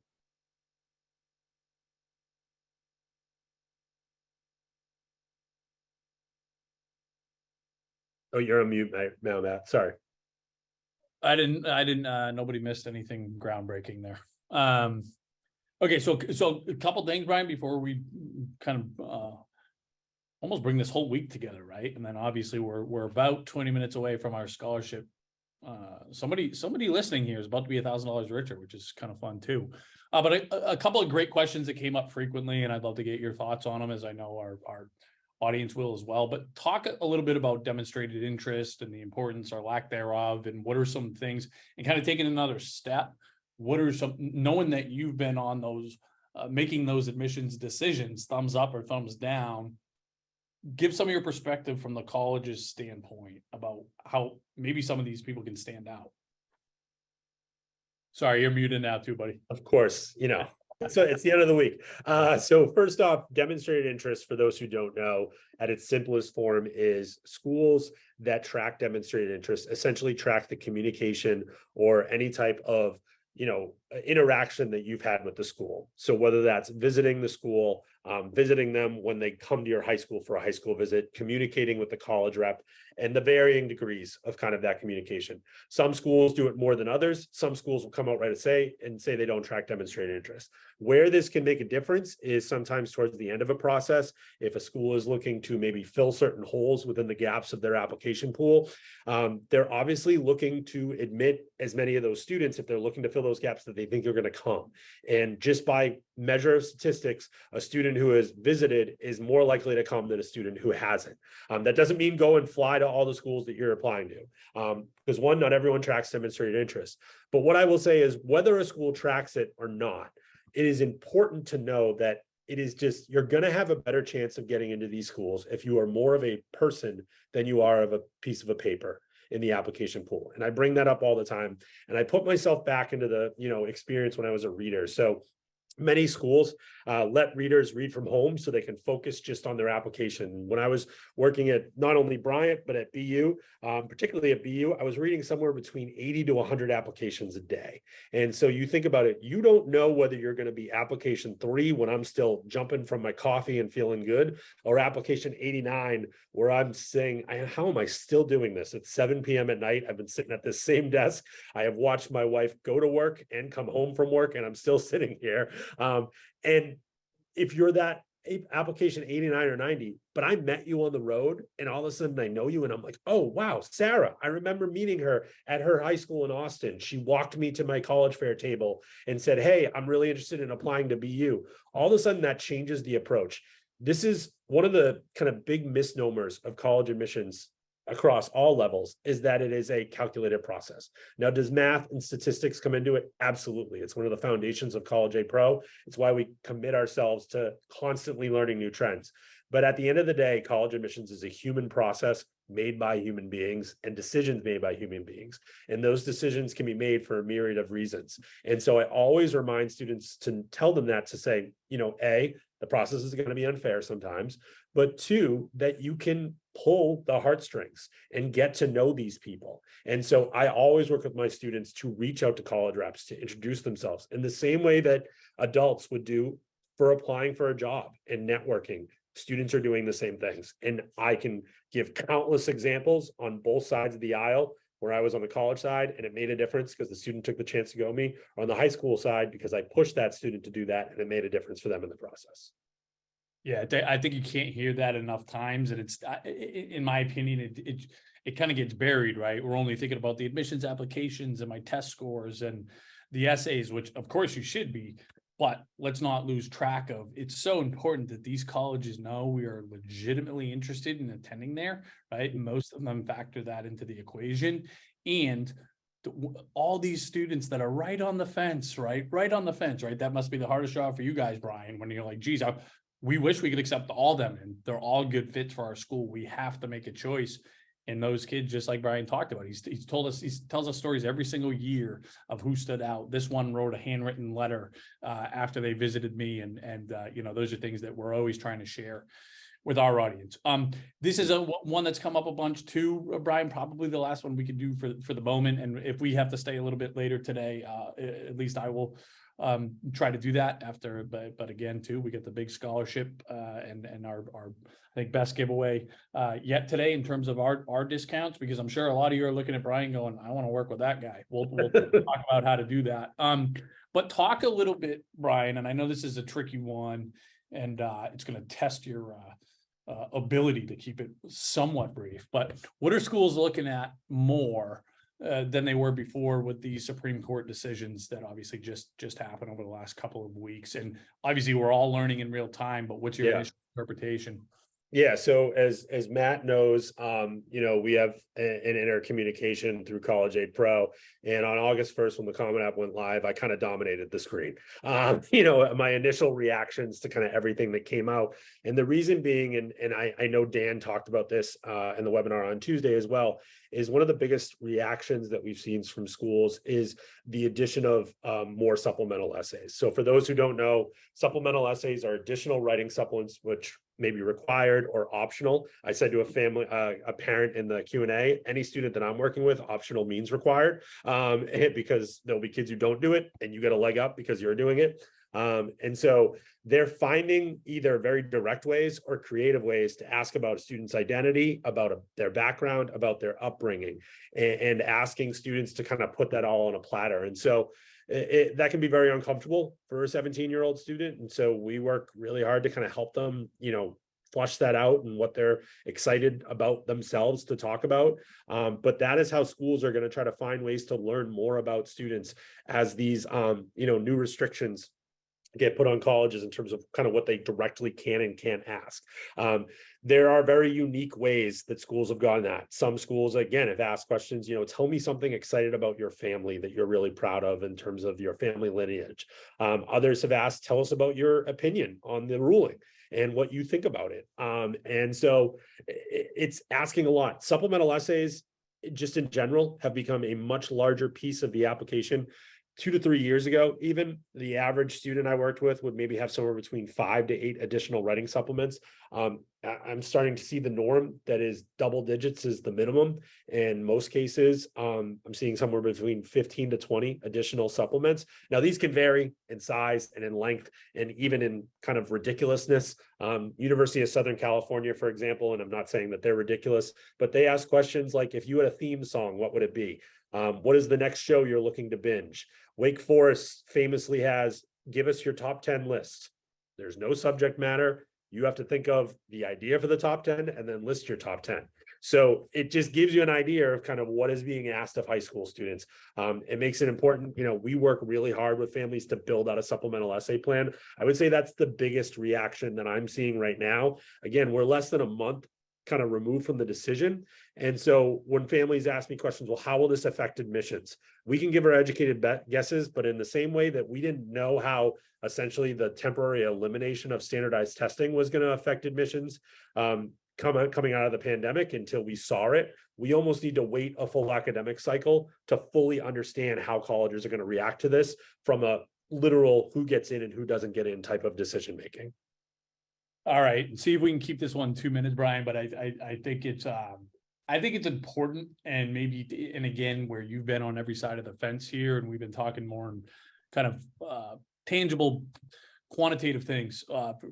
Speaker 2: Oh, you're on mute now, Matt. Sorry.
Speaker 1: Nobody missed anything groundbreaking there. Okay, so a couple things, Brian, before we kind of almost bring this whole week together, right? And then obviously we're about 20 minutes away from our scholarship. Somebody listening here is about to be $1,000 richer, which is kind of fun too. But a couple of great questions that came up frequently, and I'd love to get your thoughts on them, as I know our audience will as well. But talk a little bit about demonstrated interest and the importance or lack thereof, and what are some things, and kind of taking another step. What are some, knowing that you've been on those, making those admissions decisions, thumbs up or thumbs down, give some of your perspective from the college's standpoint about how maybe some of these people can stand out. Sorry, you're muted now too, buddy.
Speaker 2: Of course, so it's the end of the week. So first off, demonstrated interest, for those who don't know, at its simplest form is schools that track demonstrated interest essentially track the communication or any type of interaction that you've had with the school. So whether that's visiting the school, visiting them when they come to your high school for a high school visit, communicating with the college rep, and the varying degrees of kind of that communication. Some schools do it more than others. Some schools will come out right and say they don't track demonstrated interest. Where this can make a difference is sometimes towards the end of a process. If a school is looking to maybe fill certain holes within the gaps of their application pool, they're obviously looking to admit as many of those students, if they're looking to fill those gaps, that they think are going to come. And just by measure of statistics, a student who has visited is more likely to come than a student who hasn't. That doesn't mean go and fly to all the schools that you're applying to, because one, not everyone tracks demonstrated interest. But what I will say is, whether a school tracks it or not, it is important to know that it is just, you're going to have a better chance of getting into these schools if you are more of a person than you are of a piece of a paper in the application pool. And I bring that up all the time. And I put myself back into the, experience when I was a reader. So many schools let readers read from home so they can focus just on their application. When I was working at not only Bryant, but at BU, particularly at BU, I was reading somewhere between 80 to 100 applications a day. And so you think about it, you don't know whether you're going to be application 3 when I'm still jumping from my coffee and feeling good, or application 89 where I'm saying, how am I still doing this? It's 7 p.m. at night. I've been sitting at this same desk. I have watched my wife go to work and come home from work, and I'm still sitting here. And if you're that application 89 or 90, but I met you on the road and all of a sudden I know you and I'm like, oh, wow, Sarah, I remember meeting her at her high school in Austin. She walked me to my college fair table and said, hey, I'm really interested in applying to BU. All of a sudden that changes the approach. This is one of the kind of big misnomers of college admissions across all levels, is that it is a calculated process. Now, does math and statistics come into it? Absolutely. It's one of the foundations of College A Pro. It's why we commit ourselves to constantly learning new trends. But at the end of the day, college admissions is a human process made by human beings and decisions made by human beings. And those decisions can be made for a myriad of reasons. And so I always remind students to tell them that, to say, A, the process is going to be unfair sometimes, but 2, that you can pull the heartstrings and get to know these people. And so I always work with my students to reach out to college reps, to introduce themselves in the same way that adults would do for applying for a job and networking. Students are doing the same things. And I can give countless examples on both sides of the aisle, where I was on the college side and it made a difference because the student took the chance to go me, or on the high school side because I pushed that student to do that and it made a difference for them in the process.
Speaker 1: Yeah, I think you can't hear that enough times, and it's, in my opinion, it kind of gets buried, right? We're only thinking about the admissions applications and my test scores and the essays, which of course you should be, but let's not lose track of. It's so important that these colleges know we are legitimately interested in attending there, right? Most of them factor that into the equation, and all these students that are right on the fence, right on the fence, right? That must be the hardest job for you guys, Brian, when you're like, geez, we wish we could accept all them and they're all good fits for our school. We have to make a choice. And those kids, just like Brian talked about, he tells us stories every single year of who stood out. This one wrote a handwritten letter after they visited me, and those are things that we're always trying to share with our audience. This is one that's come up a bunch too, Brian, probably the last one we could do for the moment. And if we have to stay a little bit later today, at least I will try to do that after, but again, too, we get the big scholarship and our I think best giveaway yet today in terms of our discounts, because I'm sure a lot of you are looking at Brian going, I want to work with that guy. We'll talk about how to do that. But talk a little bit, Brian, and I know this is a tricky one, and it's going to test your ability to keep it somewhat brief, but what are schools looking at more than they were before with the Supreme Court decisions that obviously just happened over the last couple of weeks? And obviously we're all learning in real time, but what's your initial interpretation?
Speaker 2: Yeah, so as Matt knows, we have an intercommunication through College Aid Pro, and on August 1st, when the Common App went live, I kind of dominated the screen. My initial reactions to kind of everything that came out, and the reason being, and I know Dan talked about this in the webinar on Tuesday as well, is one of the biggest reactions that we've seen from schools is the addition of more supplemental essays. So for those who don't know, supplemental essays are additional writing supplements which may be required or optional. I said to a parent in the Q&A, any student that I'm working with, optional means required, because there'll be kids who don't do it and you get a leg up because you're doing it. And so they're finding either very direct ways or creative ways to ask about a student's identity, about their background, about their upbringing, and asking students to kind of put that all on a platter. And so that can be very uncomfortable for a 17-year-old student. And so we work really hard to kind of help them, flush that out and what they're excited about themselves to talk about. But that is how schools are going to try to find ways to learn more about students as these, new restrictions get put on colleges in terms of kind of what they directly can and can't ask. There are very unique ways that schools have gone at. Some schools, again, have asked questions, tell me something excited about your family that you're really proud of in terms of your family lineage. Others have asked, tell us about your opinion on the ruling and what you think about it. And so it's asking a lot. Supplemental essays, just in general, have become a much larger piece of the application. 2 to 3 years ago, even the average student I worked with would maybe have somewhere between 5 to 8 additional writing supplements. I'm starting to see the norm that is double digits is the minimum. In most cases, I'm seeing somewhere between 15 to 20 additional supplements. Now, these can vary in size and in length and even in kind of ridiculousness. University of Southern California, for example, and I'm not saying that they're ridiculous, but they ask questions like, if you had a theme song, what would it be? What is the next show you're looking to binge? Wake Forest famously has, give us your top 10 list. There's no subject matter. You have to think of the idea for the top 10 and then list your top 10. So it just gives you an idea of kind of what is being asked of high school students. It makes it important. We work really hard with families to build out a supplemental essay plan. I would say that's the biggest reaction that I'm seeing right now. Again, we're less than a month kind of removed from the decision. And so when families ask me questions, well, how will this affect admissions? We can give our educated guesses, but in the same way that we didn't know how essentially the temporary elimination of standardized testing was going to affect admissions coming out of the pandemic until we saw it, we almost need to wait a full academic cycle to fully understand how colleges are going to react to this from a literal who gets in and who doesn't get in type of decision making.
Speaker 1: All right, see if we can keep this one 2 minutes, Brian. But I think it's important, and maybe, and again, where you've been on every side of the fence here, and we've been talking more in kind of tangible, quantitative things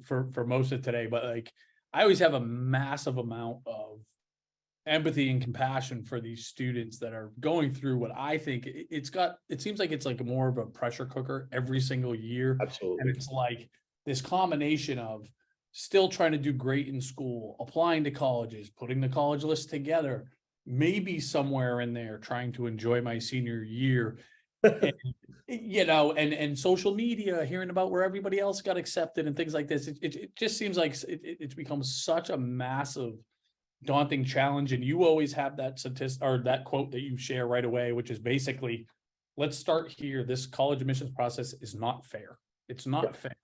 Speaker 1: for most of today. But like, I always have a massive amount of empathy and compassion for these students that are going through what I think it seems like it's like more of a pressure cooker every single year.
Speaker 2: Absolutely.
Speaker 1: And it's like this combination of still trying to do great in school, applying to colleges, putting the college list together, maybe somewhere in there trying to enjoy my senior year, and, and social media, hearing about where everybody else got accepted and things like this. It just seems like it's become such a massive daunting challenge. And you always have that statistic or that quote that you share right away, which is basically, let's start here. This college admissions process is not fair. It's not fair.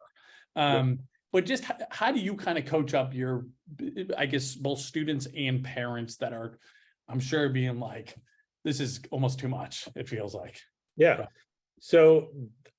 Speaker 1: But just how do you kind of coach up your, I guess, both students and parents that are, I'm sure, being like, this is almost too much, it feels like.
Speaker 2: Yeah. So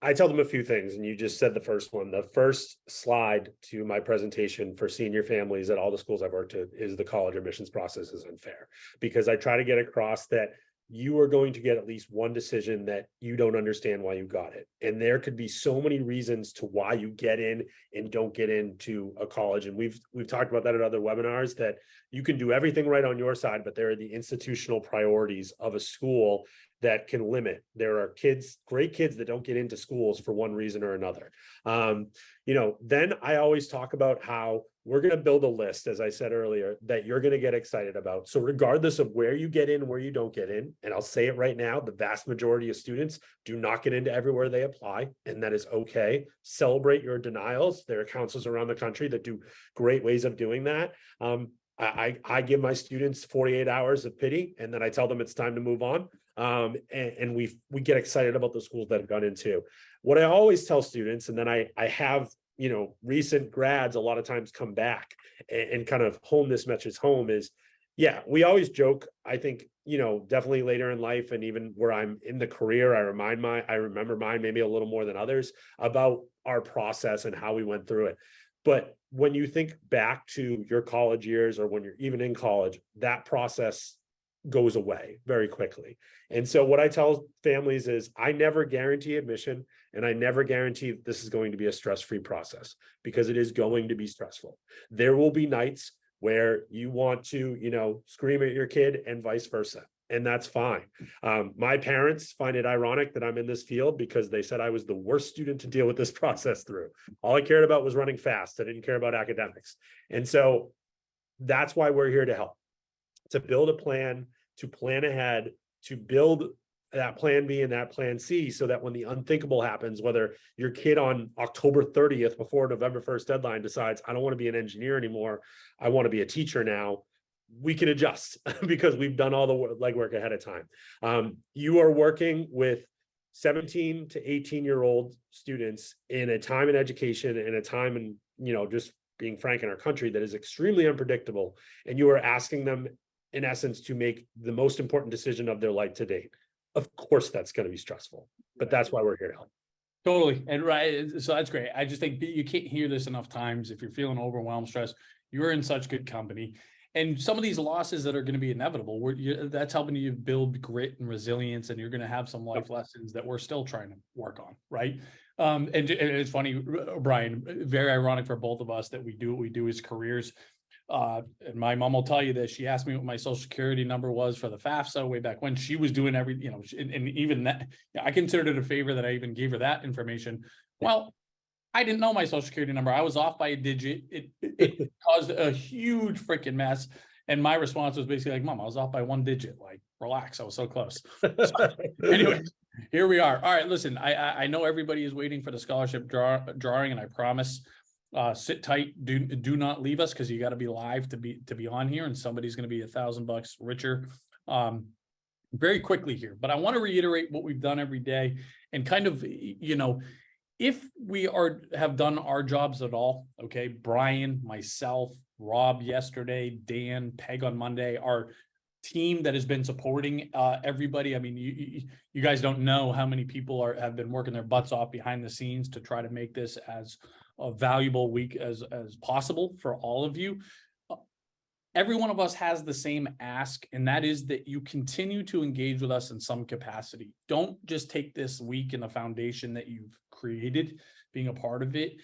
Speaker 2: I tell them a few things, and you just said the first one. The first slide to my presentation for senior families at all the schools I've worked at is the college admissions process is unfair, because I try to get across that you are going to get at least one decision that you don't understand why you got it. And there could be so many reasons to why you get in and don't get into a college. And we've talked about that at other webinars, that you can do everything right on your side, but there are the institutional priorities of a school that can limit. There are kids, great kids, that don't get into schools for one reason or another. Then I always talk about how we're going to build a list, as I said earlier, that you're going to get excited about. So regardless of where you get in, where you don't get in, and I'll say it right now, the vast majority of students do not get into everywhere they apply, and that is okay. Celebrate your denials. There are counselors around the country that do great ways of doing that. I give my students 48 hours of pity, and then I tell them it's time to move on. And we get excited about the schools that have gone into. What I always tell students, and then I have recent grads a lot of times come back and kind of hone this message home, is, yeah, we always joke. I think, definitely later in life, and even where I'm in the career, I remember mine maybe a little more than others, about our process and how we went through it. But when you think back to your college years, or when you're even in college, that process goes away very quickly. And so what I tell families is, I never guarantee admission, and I never guarantee this is going to be a stress-free process, because it is going to be stressful. There will be nights where you want to, scream at your kid, and vice versa. And that's fine. My parents find it ironic that I'm in this field, because they said I was the worst student to deal with this process through. All I cared about was running fast. I didn't care about academics. And so that's why we're here to help, to build a plan, to plan ahead, to build that plan B and that plan C, so that when the unthinkable happens, whether your kid on October 30th before November 1st deadline decides, I don't want to be an engineer anymore, I want to be a teacher now, we can adjust because we've done all the legwork ahead of time. You are working with 17 to 18-year-old students in a time in education, in a time in, just being frank, in our country that is extremely unpredictable. And you are asking them, in essence, to make the most important decision of their life to date. Of course, that's going to be stressful, but that's why we're here to help.
Speaker 1: Totally. And right. So that's great. I just think you can't hear this enough times. If you're feeling overwhelmed, stressed, you're in such good company. And some of these losses that are going to be inevitable, that's helping you build grit and resilience, and you're going to have some life lessons that we're still trying to work on, right? And it's funny, Brian, very ironic for both of us that we do what we do as careers. And my mom will tell you that she asked me what my social security number was for the FAFSA way back when she was doing and even that, I considered it a favor that I even gave her that information. Well, I didn't know my social security number. I was off by a digit. It caused a huge freaking mess. And my response was basically like, Mom, I was off by one digit. Like, relax. I was so close. So, anyway, here we are. All right, listen, I know everybody is waiting for the scholarship drawing, and I promise, sit tight. Do not leave us, because you got to be live to be on here, and somebody's going to be $1,000 richer very quickly here. But I want to reiterate what we've done every day, and kind of, if we have done our jobs at all, okay, Brian, myself, Rob yesterday, Dan, Peg on Monday, our team that has been supporting everybody. I mean, you guys don't know how many people have been working their butts off behind the scenes to try to make this as a valuable week as possible for all of you. Every one of us has the same ask, and that is that you continue to engage with us in some capacity. Don't just take this week in the foundation that you've created, being a part of it,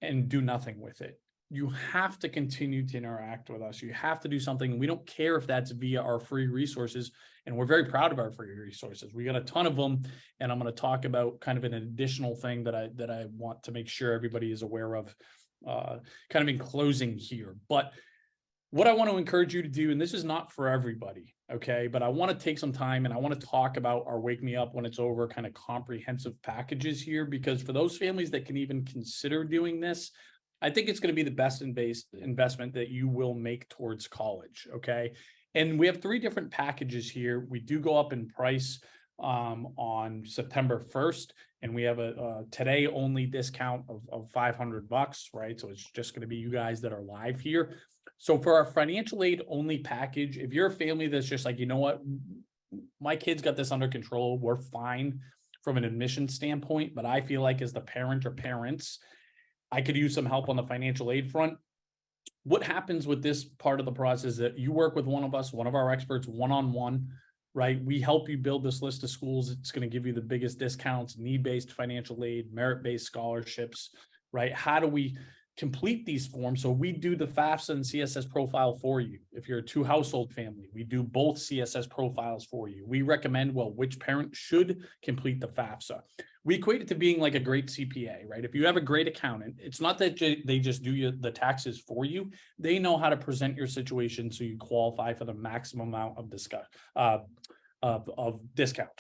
Speaker 1: and do nothing with it. You have to continue to interact with us. You have to do something. We don't care if that's via our free resources, and we're very proud of our free resources. We got a ton of them, and I'm going to talk about kind of an additional thing that I want to make sure everybody is aware of, kind of in closing here. But what I want to encourage you to do, and this is not for everybody, okay, but I want to take some time and I want to talk about our Wake Me Up When It's Over kind of comprehensive packages here, because for those families that can even consider doing this, I think it's going to be the best investment that you will make towards college. Okay. And we have 3 different packages here. We do go up in price on September 1st, and we have a today only discount of $500, right? So it's just going to be you guys that are live here. So for our financial aid only package, if you're a family that's just like, you know what, my kids got this under control, we're fine from an admission standpoint, but I feel like as the parent or parents, I could use some help on the financial aid front. What happens with this part of the process is that you work with one of us, one of our experts, one-on-one, right? We help you build this list of schools. It's going to give you the biggest discounts, need-based financial aid, merit-based scholarships, right? How do we complete these forms? So we do the FAFSA and CSS profile for you. If you're a 2-household family, we do both CSS profiles for you. We recommend, well, which parent should complete the FAFSA. We equate it to being like a great CPA, right? If you have a great accountant, it's not that they just do the taxes for you. They know how to present your situation so you qualify for the maximum amount of discounts,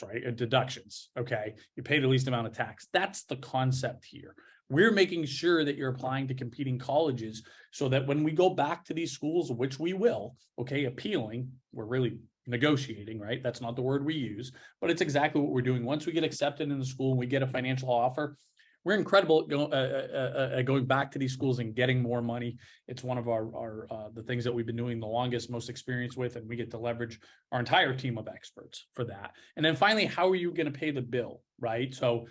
Speaker 1: right? And deductions. Okay. You pay the least amount of tax. That's the concept here. We're making sure that you're applying to competing colleges so that when we go back to these schools, which we will, okay, appealing, we're really negotiating, right? That's not the word we use, but it's exactly what we're doing. Once we get accepted in the school and we get a financial offer, we're incredible at going back to these schools and getting more money. It's one of the things that we've been doing the longest, most experience with, and we get to leverage our entire team of experts for that. And then finally, how are you going to pay the bill, right? So,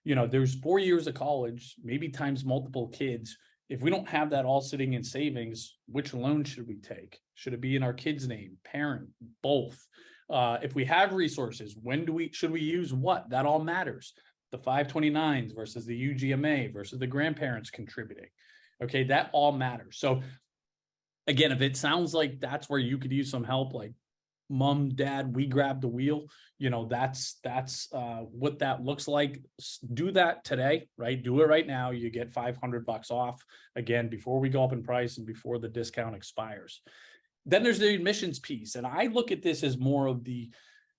Speaker 1: you know, there's 4 years of college, maybe times multiple kids. If we don't have that all sitting in savings, which loan should we take? Should it be in our kid's name, parent, both? If we have resources, should we use what? That all matters. The 529s versus the UGMA versus the grandparents contributing. Okay, that all matters. So again, if it sounds like that's where you could use some help, like mom, dad, we grab the wheel, you know, that's what that looks like. Do that today, right? Do it right now. You get $500 off again, before we go up in price and before the discount expires. Then there's the admissions piece. And I look at this as more of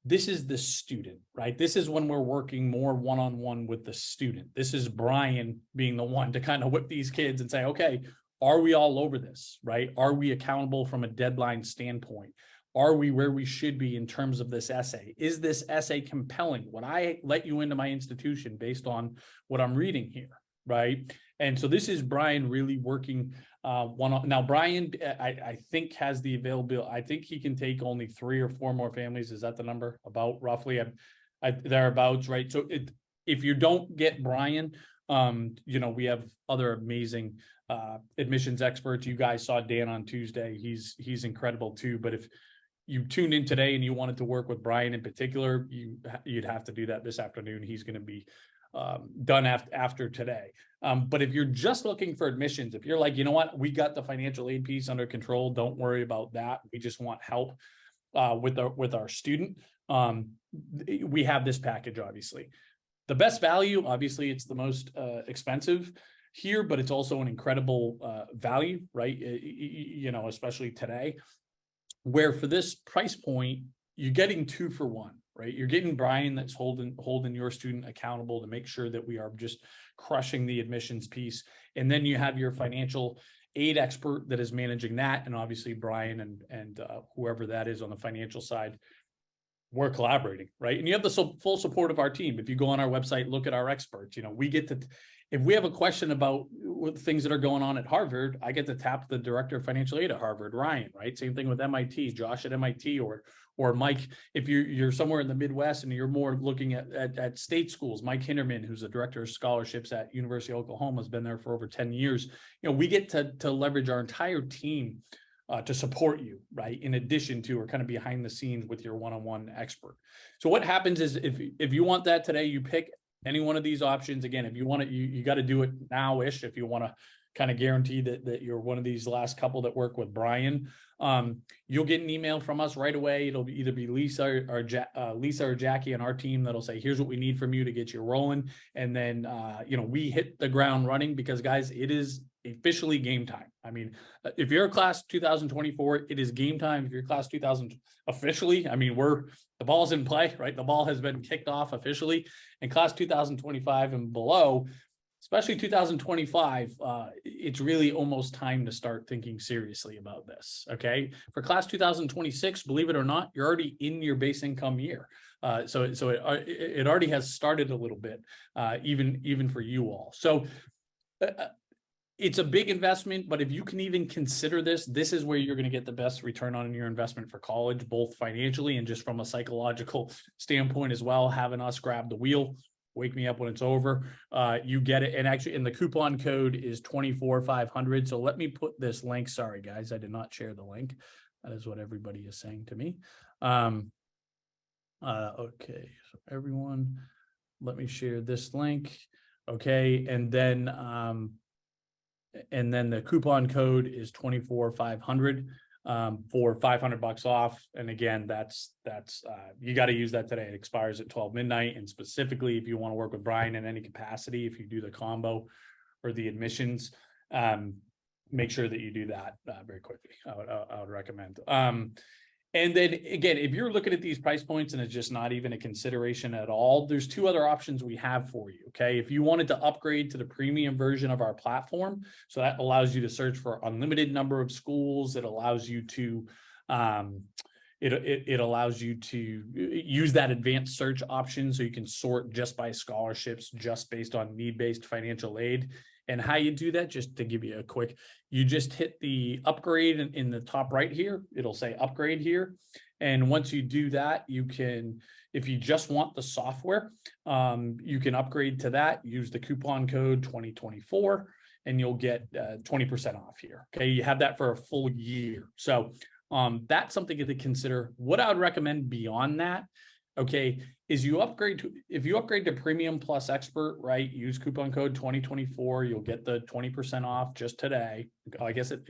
Speaker 1: this is the student, right? This is when we're working more one-on-one with the student. This is Brian being the one to kind of whip these kids and say, okay, are we all over this, right? Are we accountable from a deadline standpoint? Are we where we should be in terms of this essay? Is this essay compelling? When I let you into my institution based on what I'm reading here, right? And so this is Brian really working now Brian, I think has the availability. I think he can take only 3 or 4 more families. Is that the number? About roughly thereabouts, right? So if you don't get Brian, you know, we have other amazing admissions experts. You guys saw Dan on Tuesday. He's incredible too. But if you tuned in today and you wanted to work with Brian in particular, you'd have to do that this afternoon. He's going to be done after today. But if you're just looking for admissions, if you're like, you know what, we got the financial aid piece under control, don't worry about that. We just want help with our student. We have this package, obviously. The best value, obviously, it's the most expensive here, but it's also an incredible value, right? You know, especially today, where for this price point, you're getting 2 for 1. Right? You're getting Brian that's holding your student accountable to make sure that we are just crushing the admissions piece. And then you have your financial aid expert that is managing that. And obviously Brian and whoever that is on the financial side, we're collaborating, right? And you have the full support of our team. If you go on our website, look at our experts, you know, we get to, if we have a question about things that are going on at Harvard, I get to tap the director of financial aid at Harvard, Ryan, right? Same thing with MIT, Josh at MIT, or Mike, if you're somewhere in the Midwest and you're more looking at state schools, Mike Hinderman, who's the director of scholarships at University of Oklahoma, has been there for over 10 years. You know, we get to leverage our entire team to support you, right? In addition to, or kind of behind the scenes with your one-on-one expert. So what happens is if you want that today, you pick any one of these options. Again, if you want it, you got to do it now-ish. If you want to kind of guarantee that you're one of these last couple that work with Brian, you'll get an email from us right away. It'll either be Lisa or Jackie on our team that'll say, here's what we need from you to get you rolling. And then, you know, we hit the ground running because, guys, it is officially game time. I mean, if you're class 2024, it is game time. If you're class 2000 officially, I mean, the ball's in play, right? The ball has been kicked off officially. And class 2025 and below, especially 2025, it's really almost time to start thinking seriously about this. Okay. For class 2026, believe it or not, you're already in your base income year. So it already has started a little bit, even for you all. So it's a big investment, but if you can even consider this, this is where you're going to get the best return on your investment for college, both financially and just from a psychological standpoint as well. Having us grab the wheel, wake me up when it's over, you get it. And actually, and the coupon code is 24500. So let me put this link. Sorry, guys, I did not share the link. That is what everybody is saying to me. Okay, so everyone, let me share this link. Okay, and then the coupon code is 24500 for $500 off. And again, that's you got to use that today. It expires at 12 midnight. And specifically, if you want to work with Brian in any capacity, if you do the combo or the admissions, make sure that you do that very quickly. I would recommend. And then again, if you're looking at these price points and it's just not even a consideration at all, there's two other options we have for you. Okay. If you wanted to upgrade to the premium version of our platform, so that allows you to search for unlimited number of schools. It allows you to, it allows you to use that advanced search option. So you can sort just by scholarships, just based on need-based financial aid. And how you do that, just to give you a quick, you just hit the upgrade in the top right here. It'll say upgrade here. And once you do that, you can, if you just want the software, you can upgrade to that, use the coupon code 2024, and you'll get 20% off here. Okay, you have that for a full year. So that's something to consider. What I would recommend beyond that, okay, is you upgrade to, if you upgrade to premium plus expert, right, use coupon code 2024, you'll get the 20% off just today. I guess it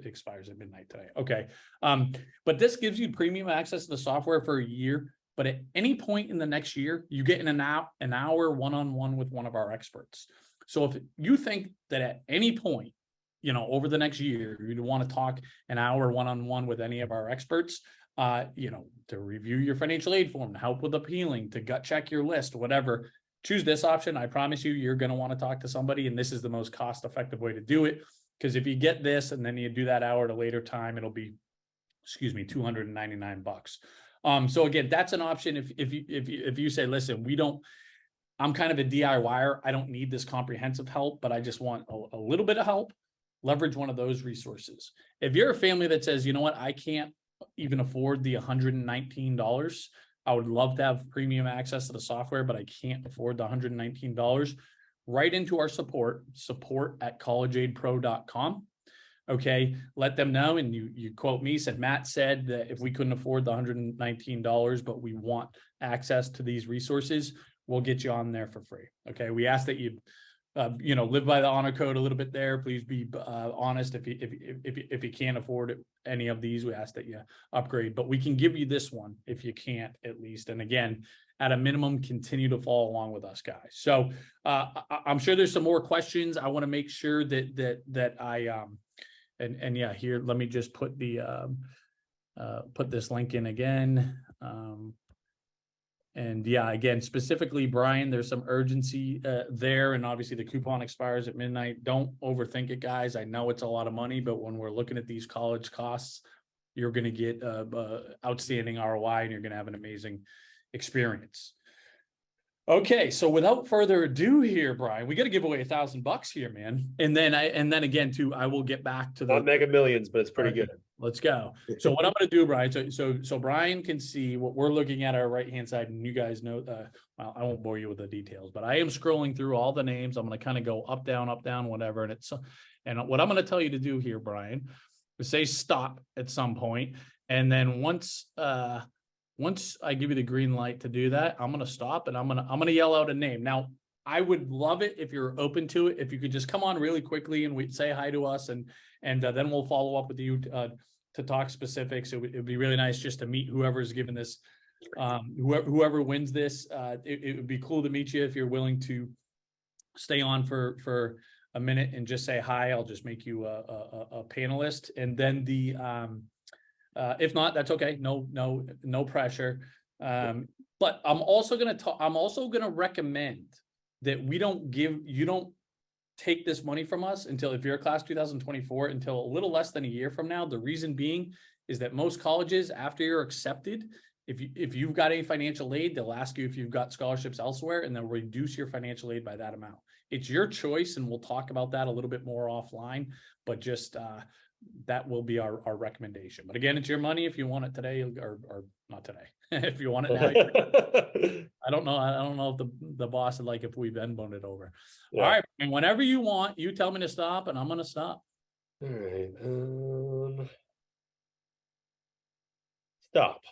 Speaker 1: expires at midnight today. Okay. But this gives you premium access to the software for a year, but at any point in the next year, you get an hour one-on-one with one of our experts. So if you think that at any point, you know, over the next year, you want to talk an hour one-on-one with any of our experts, you know, to review your financial aid form, to help with appealing, to gut check your list, whatever, choose this option. I promise you, you're going to want to talk to somebody, and this is the most cost-effective way to do it. Because if you get this and then you do that hour at a later time, it'll be, $299. So again, that's an option. If you say, listen, I'm kind of a DIYer, I don't need this comprehensive help, but I just want a little bit of help, leverage one of those resources. If you're a family that says, you know what, I can't even afford the $119. I would love to have premium access to the software, but I can't afford the $119. Right into our support at collegeaidpro.com. Okay, let them know, and you quote me, said Matt said that if we couldn't afford the $119, but we want access to these resources, we'll get you on there for free. Okay, we ask that you live by the honor code a little bit there. Please be honest. If you can't afford any of these, we ask that you upgrade, but we can give you this one if you can't, at least. And again, at a minimum, continue to follow along with us, guys. So I'm sure there's some more questions. I want to make sure that I yeah, here, let me just put the put this link in again. And yeah, again, specifically, Brian, there's some urgency there. And obviously the coupon expires at midnight. Don't overthink it, guys. I know it's a lot of money, but when we're looking at these college costs, you're going to get outstanding ROI, and you're going to have an amazing experience. Okay, so without further ado here, Brian, we got to give away $1,000 here, man. And then again, too, I will get back to the
Speaker 2: not Mega Millions, but it's pretty good.
Speaker 1: Let's go. So what I'm going to do, Brian, so Brian can see what we're looking at our right-hand side, and you guys know, well, I won't bore you with the details, but I am scrolling through all the names. I'm going to kind of go up, down, whatever. And what I'm going to tell you to do here, Brian, is say stop at some point. And then once I give you the green light to do that, I'm going to stop, and I'm going to yell out a name. Now, I would love it if you're open to it, if you could just come on really quickly and we'd say hi to us, and then we'll follow up with you to talk specifics. It would be really nice just to meet whoever's given this, whoever wins this. It would be cool to meet you if you're willing to stay on for a minute and just say hi. I'll just make you a panelist, and then if not, that's okay. No pressure. But I'm also going to recommend that you don't take this money from us until, if you're a class 2024, until a little less than a year from now. The reason being is that most colleges, after you're accepted, if you've got any financial aid, they'll ask you if you've got scholarships elsewhere, and they'll reduce your financial aid by that amount. It's your choice, and we'll talk about that a little bit more offline, but just that will be our recommendation. But again, it's your money if you want it today, or not today. If you want it now, I don't know if the boss would like if we've N-boned it over.
Speaker 2: Yeah.
Speaker 1: All right, and whenever you want, you tell me to stop, and I'm going to stop.
Speaker 2: All right. Stop.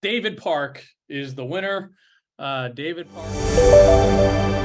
Speaker 1: David Park is the winner. David Park.